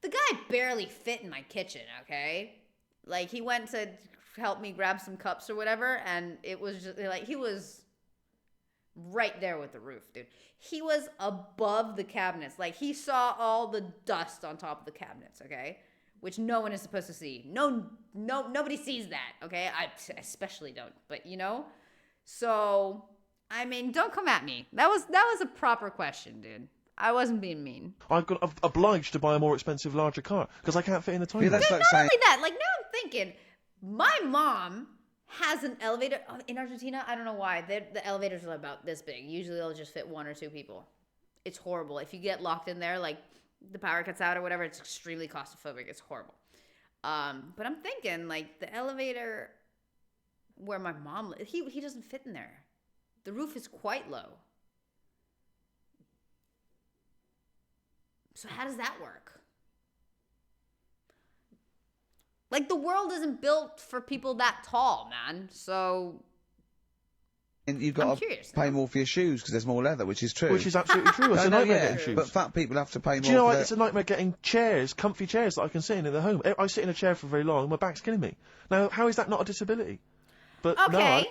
the guy barely fit in my kitchen, okay? Like, he went to help me grab some cups or whatever, and it was just, like, he was right there with the roof, dude. He was above the cabinets. Like, he saw all the dust on top of the cabinets, okay? Which no one is supposed to see. Nobody sees that, okay? I especially don't, but, So, I mean, don't come at me. That was a proper question, dude. I wasn't being mean. I'm obliged to buy a more expensive, larger car because I can't fit in the tiny one. That's Dude, like not saying... only that, like, now I'm thinking, my mom has an elevator in Argentina. I don't know why. The elevators are about this big. Usually they'll just fit 1 or 2 people. It's horrible. If you get locked in there, like, the power cuts out or whatever, it's extremely claustrophobic. It's horrible. But I'm thinking, like, the elevator where my mom lives, he doesn't fit in there. The roof is quite low. So how does that work? Like, the world isn't built for people that tall, man. So, And you've got to pay more for your shoes because there's more leather, which is true. Which is absolutely true. It's a nightmare getting shoes. But fat people have to pay more. Do you know what? It's a nightmare getting chairs, comfy chairs that I can sit in the home. I sit in a chair for very long, my back's killing me. Now, how is that not a disability? But okay,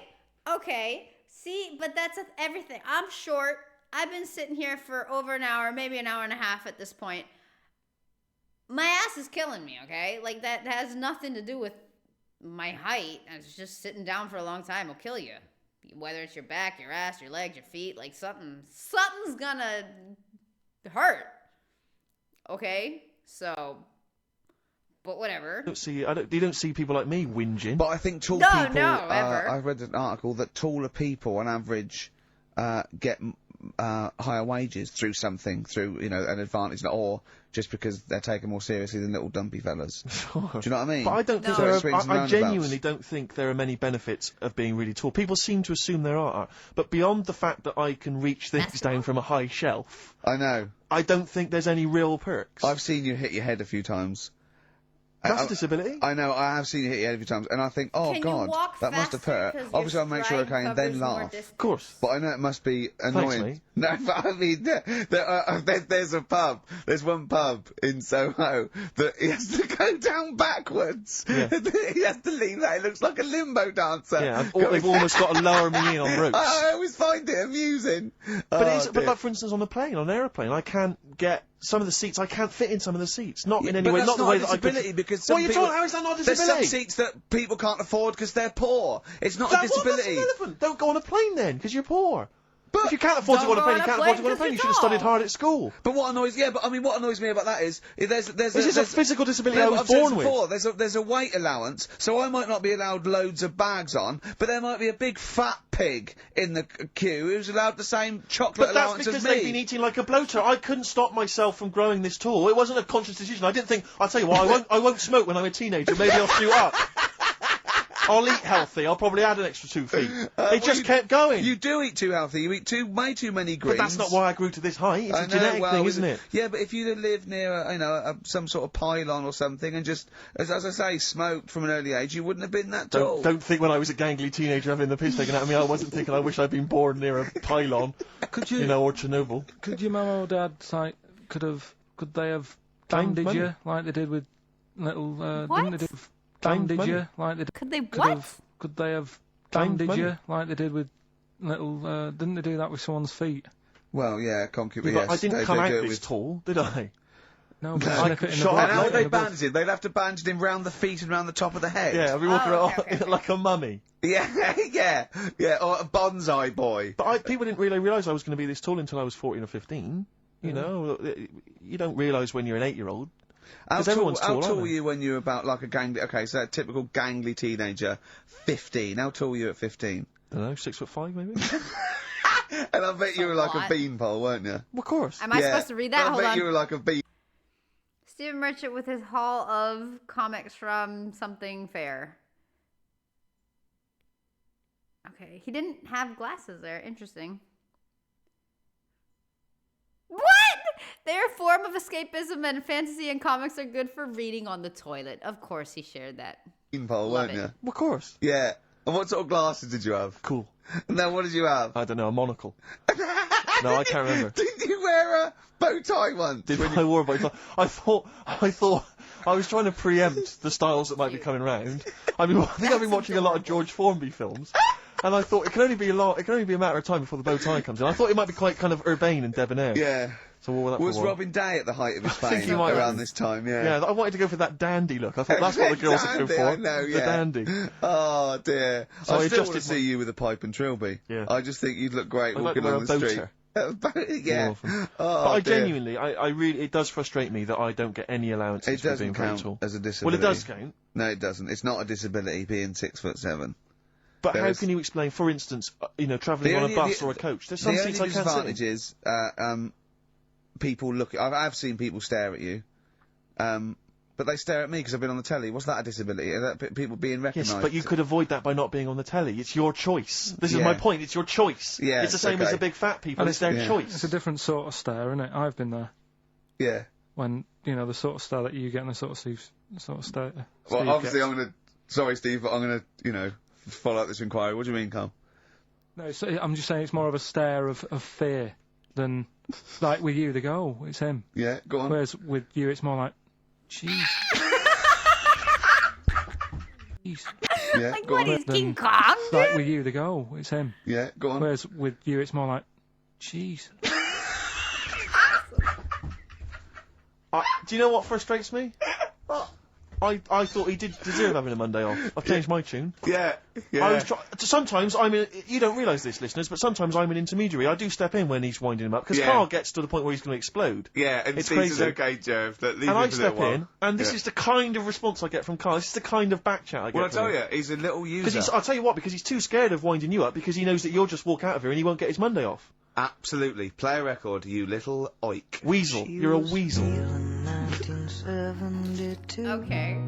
no, okay. See, but that's everything. I'm short. I've been sitting here for over an hour, maybe an hour and a half at this point. My ass is killing me, okay? Like, that has nothing to do with my height. It's just sitting down for a long time will kill you. Whether it's your back, your ass, your legs, your feet, like, something's gonna hurt. Okay? So, but whatever. You don't see people like me whinging. But I think tall people... No, ever. I read an article that taller people, on average, get... higher wages through an advantage, or just because they're taken more seriously than little dumpy fellas. Sure. Do you know what I mean? But I don't think I genuinely don't think there are many benefits of being really tall. People seem to assume there are, but beyond the fact that I can reach things down from a high shelf, I know. I don't think there's any real perks. I've seen you hit your head a few times. That's a disability. I know, I have seen you hit your head a few times, and I think, oh God, that must have hurt. Obviously I'll make sure I can then laugh. Of course. But I know it must be annoying. Thanks, mate. No, but I mean, there's a pub, there's one pub in Soho that he has to go down backwards. Yeah. He has to lean back, it looks like a limbo dancer. Yeah, they've almost got to lower me in on ropes. I always find it amusing. But like, for instance, on an aeroplane, I can't get some of the seats, I can't fit in some of the seats. Not in any way, not the way that I could. Because how is that not a disability? There's some seats that people can't afford because they're poor. It's not a disability. That's irrelevant. Don't go on a plane then, because you're poor. But if you can't afford to go on a plane, you can't afford to go on a plane. You should have studied hard at school. But what annoys me about that is there's a physical disability I was born with. There's a weight allowance, so I might not be allowed loads of bags on, but there might be a big fat pig in the queue who's allowed the same chocolate allowance as me. But that's because they've been eating like a bloater. I couldn't stop myself from growing this tall. It wasn't a conscious decision. I didn't think, I'll tell you what, I won't smoke when I'm a teenager. Maybe I'll shoot up. I'll eat healthy. I'll probably add an extra 2 feet. It just kept going. You do eat too healthy. You eat way too many greens. But that's not why I grew to this height. It's a genetic thing, isn't it? Yeah, but if you'd lived near, some sort of pylon or something and just, as I say, smoked from an early age, you wouldn't have been that tall. Don't think when I was a gangly teenager having the piss taken out of me, I wasn't thinking I wish I'd been born near a pylon. Or Chernobyl. Could your mum or dad Could they have Claimed banded money. you like they did with little? What? Didn't they do? Claimed Banded money. you like they did? Could they what? Could they have Claimed banded money. you like they did with little? Didn't they do that with someone's feet? Well, yeah, concubine. But Yes, I didn't they come out do it this with. tall, did I? No, but I snip it in the shot butt, And how would in they the butt. bandage him? They'd have to bandage him round the feet and round the top of the head. Yeah, I'd be walking Oh, around okay. like a mummy. Yeah, yeah, or a bonsai boy. But people didn't really realise I was going to be this tall until I was 14 or 15. You know, you don't realise when you're an 8-year-old. How 'Cause tall, everyone's how tall, tall aren't were they? you when you were about like a gangly? Okay, so that typical gangly teenager, 15. How tall were you at 15? I don't know, 6'5" maybe? And I bet you were like lot. a beanpole, weren't you? Of course. Am I supposed to read that? I Hold bet on. you were like a bean. Stephen Merchant with his haul of comics from something fair. Okay, he didn't have glasses there. Interesting. What? They're a form of escapism, and fantasy and comics are good for reading on the toilet. Of course, he shared that. Beanpole, Love weren't it. you? Of course. Yeah. And what sort of glasses did you have? Cool. No, what did you have? I don't know, a monocle. No, I can't remember. Did you wear a bow tie once? Did I wore a bow tie? I thought I was trying to preempt the styles that might be coming round. I think I've been watching a lot of George Formby films, and I thought it can only be a matter of time before the bow tie comes in. I thought it might be quite kind of urbane and debonair. Yeah. So what Was Robin Day at the height of his think fame he might around have. this time? Yeah. Yeah, I wanted to go for that dandy look. I thought that's what the girls would go Dandy, for. I know, The yeah. dandy. Oh dear. So I I still want to adjusted see you with a pipe and trilby. Yeah. I just think you'd look great I like walking to wear on a the street. Yeah. Awesome. Oh, But I dear. genuinely, I really, it does frustrate me that I don't get any allowances It for doesn't being very count tall. as a Well, disability. it does count. No, it doesn't. It's not a disability being 6'7". But There how is- can you explain, for instance, travelling on a bus or a coach? There's some the seats only I can't sit in. disadvantage is people look. I've seen people stare at you, but they stare at me because I've been on the telly. What's that a disability? Is that people being recognised? Yes, but you could avoid that by not being on the telly. It's your choice. This is Yeah. my point. It's your choice. Yeah, it's the same as okay. the big fat people. And It's their yeah. choice. It's a different sort of stare, isn't it? I've been there. Yeah. When the sort of stare that you get and the sort of stare. Well, Steve obviously, gets. Sorry, Steve, but I'm gonna, follow up this inquiry. What do you mean, Carl? No, I'm just saying it's more of a stare of fear than like with you. They go, oh, it's him. Yeah, go on. Whereas with you, it's more like, jeez. Jeez. Yeah, Like, go what on. is King Kong? Like with you, they go, oh, it's him. Yeah, go on. Whereas with you, it's more like, jeez. Do you know what frustrates me? I thought he did deserve having a Monday off. I've changed my tune. Yeah, yeah. I was sometimes you don't realise this, listeners, but sometimes I'm an intermediary. I do step in when he's winding him up, because Yeah. Carl gets to the point where he's going to explode. Yeah, and It's Steve says, crazy. okay, Jerv, that leave And him I for a step little while. in, and this Yeah. is the kind of response I get from Carl. This is the kind of back chat I get Well, I from tell him. you, he's a little user. Because I'll tell you what, because he's too scared of winding you up, because he knows that you'll just walk out of here and he won't get his Monday off. Absolutely. Play a record, you little oik. Weasel. You're a weasel. Okay.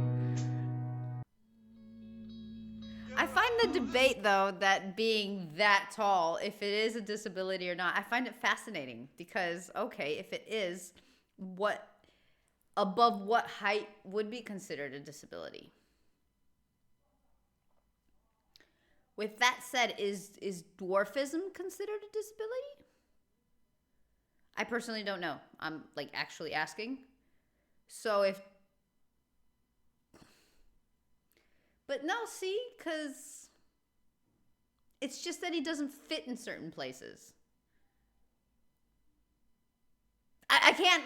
I find the debate, though, that being that tall, if it is a disability or not, I find it fascinating because, okay, if it is, above what height would be considered a disability? With that said, is dwarfism considered a disability? I personally don't know. I'm, actually asking. So But no, see, because it's just that he doesn't fit in certain places. I can't,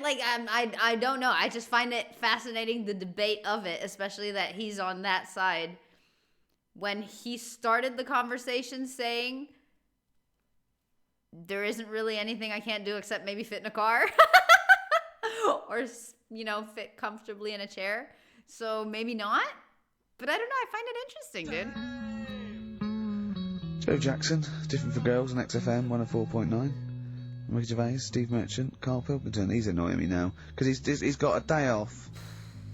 I don't know. I just find it fascinating, the debate of it, especially that he's on that side. When he started the conversation saying, there isn't really anything I can't do except maybe fit in a car. Or, fit comfortably in a chair. So maybe not. But I don't know, I find it interesting, dude. Joe Jackson, Different for Girls on XFM 104.9. Ricky Gervais, Steve Merchant, Carl Pilkington. He's annoying me now because he's got a day off,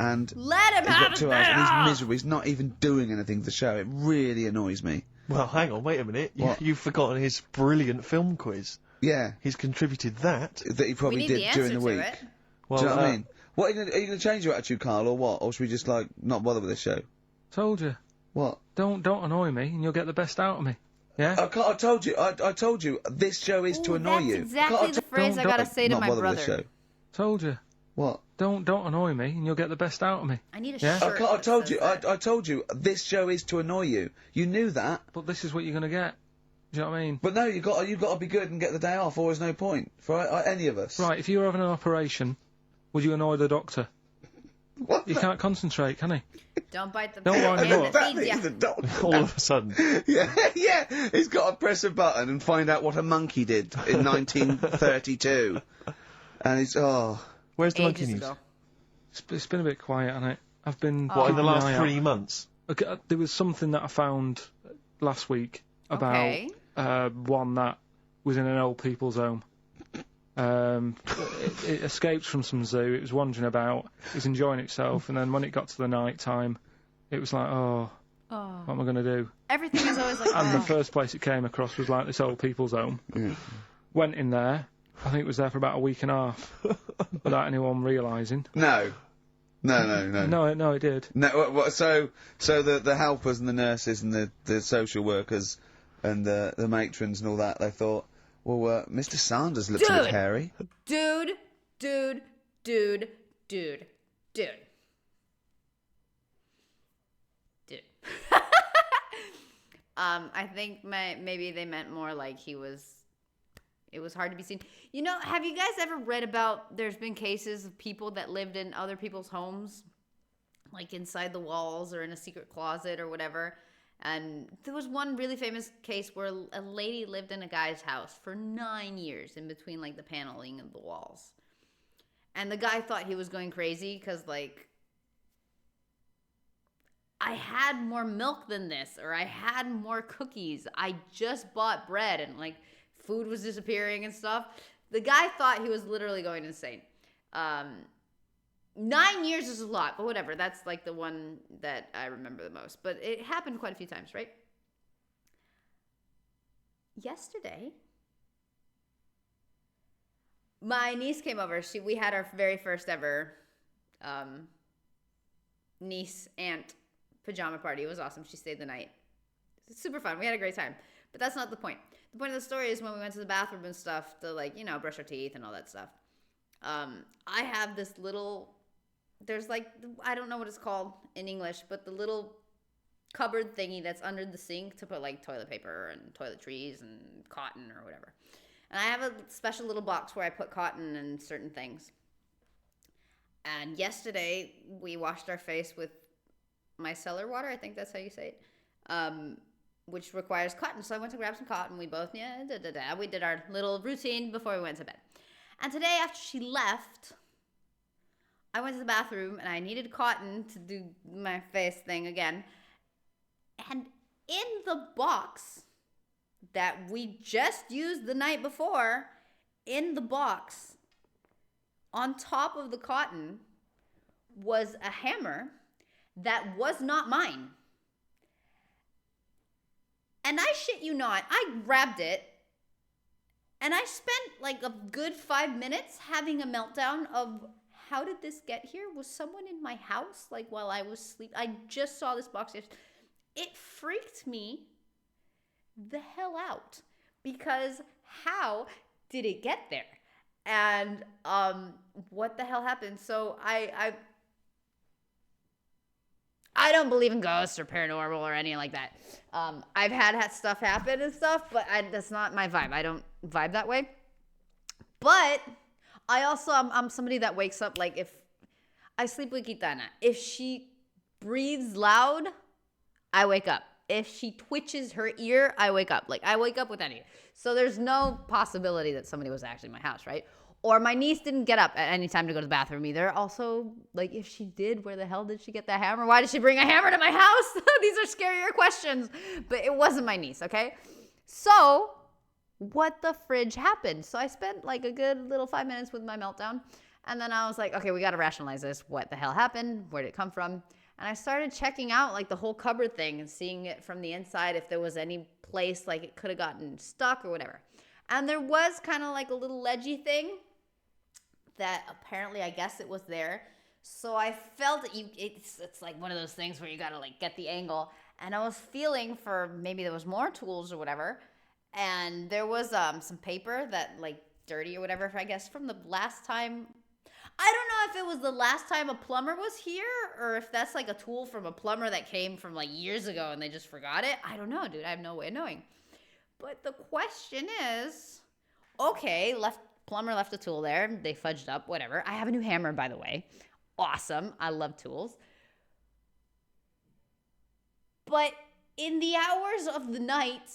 and Let him he's have got a 2 day hours, and off! he's miserable. He's not even doing anything to the show. It really annoys me. Well, hang on, wait a minute. What? You've forgotten his brilliant film quiz. Yeah, He's contributed that. that he We probably need did the answer during the to week. it. Well, Do you know what I mean? What are you going to change your attitude, Carl, or what? Or should we just not bother with this show? Told you. What? Don't annoy me, and you'll get the best out of me. Yeah. I told you. I told you. This show is to Ooh, annoy that's you. exactly the phrase I don't- gotta say to not my bother with this brother. show. Told you. What? Don't annoy me, and you'll get the best out of me. I need a Yeah? shirt. I told you. that says that. I told you. This show is to annoy you. You knew that. But this is what you're going to get. Do you know what I mean? But no, you got to be good and get the day off, or there's no point for any of us. Right, if you were having an operation, would you annoy the doctor? What? You can't concentrate, can he? Don't bite the Don't wind him hand up. that feeds ya. the doctor. All of a sudden. yeah. He's got to press a button and find out what a monkey did in 1932. And he's Where's the monkey Ages news? ago. It's been a bit quiet, hasn't it? I've been... What, in the keeping an last eye 3 out. months? Okay, there was something that I found last week about Okay. one that was in an old people's home. It escaped from some zoo. It was wandering about. It was enjoying itself, and then when it got to the night time, it was like, what am I going to do? Everything is always like, And the first place it came across was like this old people's home. Went in there. I think it was there for about a week and a half without anyone realising. No, No, it did. No, so the helpers and the nurses and the social workers and the matrons and all that, they thought, well, Mr. Sanders looks a bit hairy. Dude. I think maybe they meant more like it was hard to be seen. You know, have you guys ever read about, there's been cases of people that lived in other people's homes, like inside the walls or in a secret closet or whatever? And there was one really famous case where a lady lived in a guy's house for 9 years in between, like, the paneling of the walls. And the guy thought he was going crazy because, like, I had more milk than this, or I had more cookies. I just bought bread, and, like, food was disappearing and stuff. The guy thought he was literally going insane. 9 years is a lot, but whatever. That's like the one that I remember the most. But it happened quite a few times, right? Yesterday, my niece came over. We had our very first ever niece aunt pajama party. It was awesome. She stayed the night. It's super fun. We had a great time. But that's not the point. The point of the story is when we went to the bathroom and stuff to, like, you know, brush our teeth and all that stuff. I have this little, there's like, I don't know what it's called in English, but the little cupboard thingy that's under the sink to put, like, toilet paper and toiletries and cotton or whatever. And I have a special little box where I put cotton and certain things. And yesterday we washed our face with micellar water. I think that's how you say it. Which requires cotton. So I went to grab some cotton. We both, we did our little routine before we went to bed. And today, after she left, I went to the bathroom and I needed cotton to do my face thing again. And in the box that we just used the night before, in the box, on top of the cotton, was a hammer that was not mine. And I shit you not, I grabbed it, and I spent like a good 5 minutes having a meltdown of, how did this get here? Was someone in my house, like, while I was asleep? I just saw this box. It freaked me the hell out, because how did it get there? And what the hell happened? So I don't believe in ghosts or paranormal or anything like that. I've had stuff happen and stuff, but that's not my vibe. I don't vibe that way. But I also, I'm somebody that wakes up, like, if I sleep with Gitana, if she breathes loud, I wake up. If she twitches her ear, I wake up. Like, I wake up with any. So there's no possibility that somebody was actually in my house, right? Or my niece didn't get up at any time to go to the bathroom either. Also, like, if she did, where the hell did she get that hammer? Why did she bring a hammer to my house? These are scarier questions. But it wasn't my niece, okay? So, what the fridge happened? So I spent, like, a good little 5 minutes with my meltdown. And then I was like, okay, we got to rationalize this. What the hell happened? Where did it come from? And I started checking out, like, the whole cupboard thing and seeing it from the inside, if there was any place, like, it could have gotten stuck or whatever. And there was kind of like a little ledgy thing that apparently, I guess it was there. So I felt that it's like one of those things where you gotta, like, get the angle. And I was feeling for maybe there was more tools or whatever. And there was some paper that, like, dirty or whatever, I guess, from the last time. I don't know if it was the last time a plumber was here or if that's like a tool from a plumber that came from like years ago and they just forgot it. I don't know, dude. I have no way of knowing. But the question is, okay, plumber left a tool there. They fudged up, whatever. I have a new hammer, by the way. Awesome. I love tools. But in the hours of the night,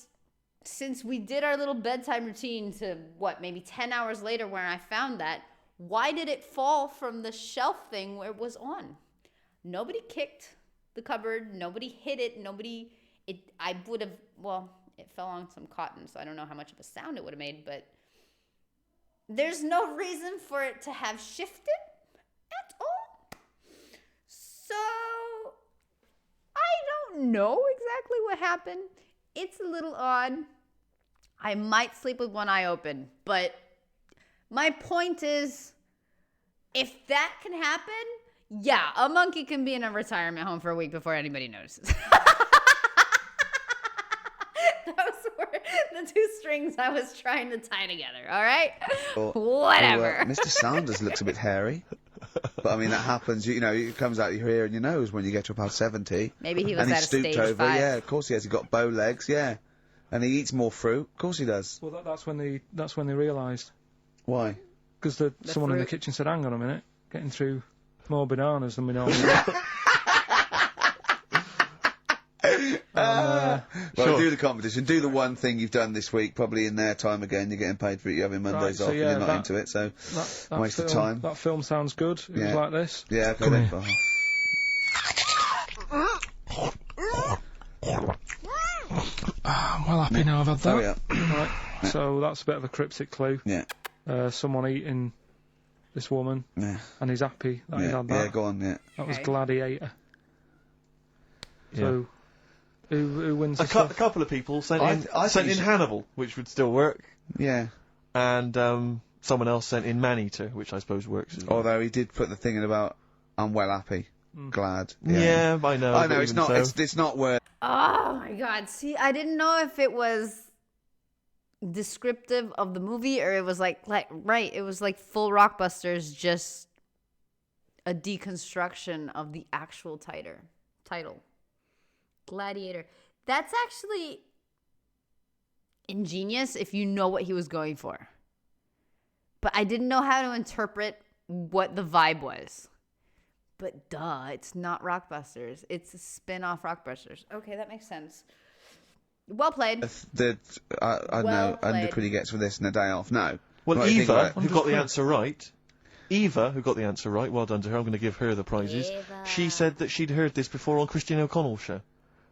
since we did our little bedtime routine to maybe 10 hours later where I found that, why did it fall from the shelf thing where it was on? Nobody kicked the cupboard. Nobody hit it. It fell on some cotton, so I don't know how much of a sound it would have made, but there's no reason for it to have shifted at all. So I don't know exactly what happened. It's a little odd. I might sleep with one eye open, but my point is, if that can happen, yeah, a monkey can be in a retirement home for a week before anybody notices. Those were the two strings I was trying to tie together, all right? Whatever. Mr. Sanders looks a bit hairy. But I mean, that happens, it comes out your ear and your nose when you get to about 70. Maybe he was and at he's a stooped stage over, 5. yeah, of course he has. He's got bow legs, yeah. And he eats more fruit. Of course he does. Well, that's when they realised. Why? Because someone in the kitchen said, hang on a minute, getting through more bananas than we normally Well, Sure. do the competition. Do the one thing you've done this week, probably in their time again. You're getting paid for it. You're having Mondays off and you're not into it, so that waste of film, time. That film sounds good. It was like this. Yeah, okay. Come then. here. I'm well happy now I've had that. Hurry up. Right. So that's a bit of a cryptic clue. Yeah. Someone eating this woman, Yeah. and he's happy that he's had that. Yeah, go on, yeah. That was Okay. Gladiator. Yeah. So, who wins A this stuff? couple of people sent I in think you should- Hannibal, which would still work, Yeah. and someone else sent in Man-Eater, which I suppose works as well. Although he did put the thing in about, I'm well happy. Glad. Yeah, I know. I but know, it's even not, so. it's not worth. Oh my God. See, I didn't know if it was descriptive of the movie or it was like right, it was like full Rockbusters, just a deconstruction of the actual title. Gladiator. That's actually ingenious if you know what he was going for. But I didn't know how to interpret what the vibe was. But duh, it's not Rockbusters. It's a spin-off Rockbusters. Okay, that makes sense. Well played. I Well know, played. under pretty gets for this and a day off. No. Well, What do you think Eva, about it? who got the answer right, well done to her, I'm going to give her the prizes. Eva. She said that she'd heard this before on Christine O'Connell's show.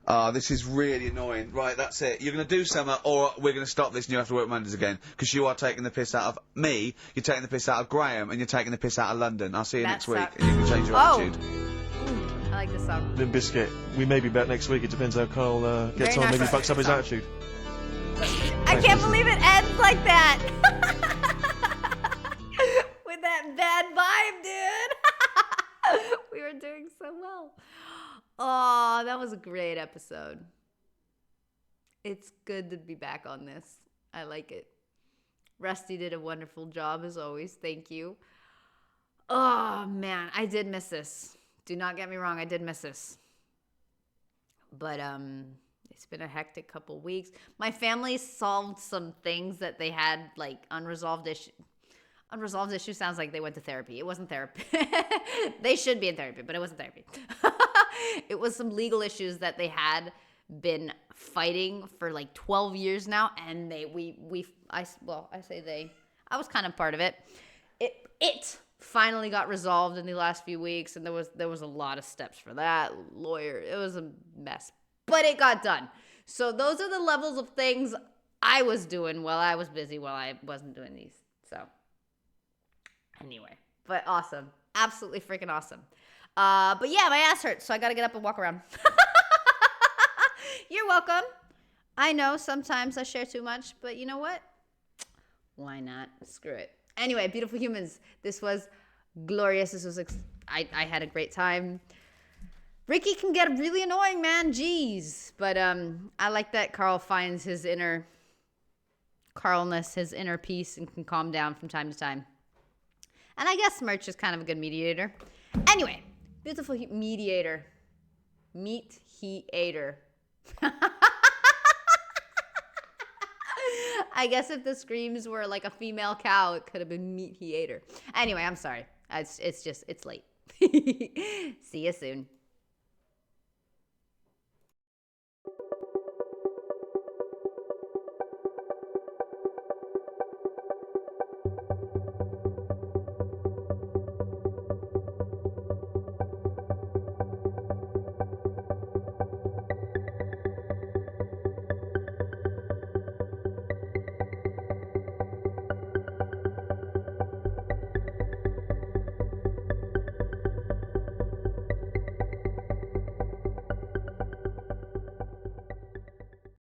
Ah, this is really annoying. Right, that's it. You're going to do something, or we're going to stop this and you have to work Mondays again. Because you are taking the piss out of me, you're taking the piss out of Graham, and you're taking the piss out of London. I'll see you That next week, sucks. and you can change your Oh. attitude. I like this song. Limp Bizkit, we may be back next week, it depends how Carl gets Very on, nice. maybe fucks up his attitude. I can't believe it ends like that. With that bad vibe, dude. We were doing so well. Oh, that was a great episode. It's good to be back on this. I like it. Rusty did a wonderful job as always. Thank you. Oh, man. I did miss this. Do not get me wrong. I did miss this. But, it's been a hectic couple weeks. My family solved some things that they had, like, unresolved issues. Unresolved issue sounds like they went to therapy. It wasn't therapy. They should be in therapy, but it wasn't therapy. It was some legal issues that they had been fighting for like 12 years now, and I say they. I was kind of part of it. It finally got resolved in the last few weeks, and there was a lot of steps for that. Lawyer, it was a mess, but it got done. So those are the levels of things I was doing while I was busy, while I wasn't doing these. So anyway, but awesome. Absolutely freaking awesome. But yeah, my ass hurts, so I gotta get up and walk around. You're welcome. I know sometimes I share too much, but you know what? Why not? Screw it. Anyway, beautiful humans, this was glorious. This was I had a great time. Ricky can get really annoying, man. Jeez. But I like that Carl finds his inner Carlness, his inner peace, and can calm down from time to time. And I guess merch is kind of a good mediator. Anyway, beautiful mediator. Meat-he-ator. I guess if the screams were like a female cow, it could have been meat-he-ator. Anyway, I'm sorry. It's late. See you soon.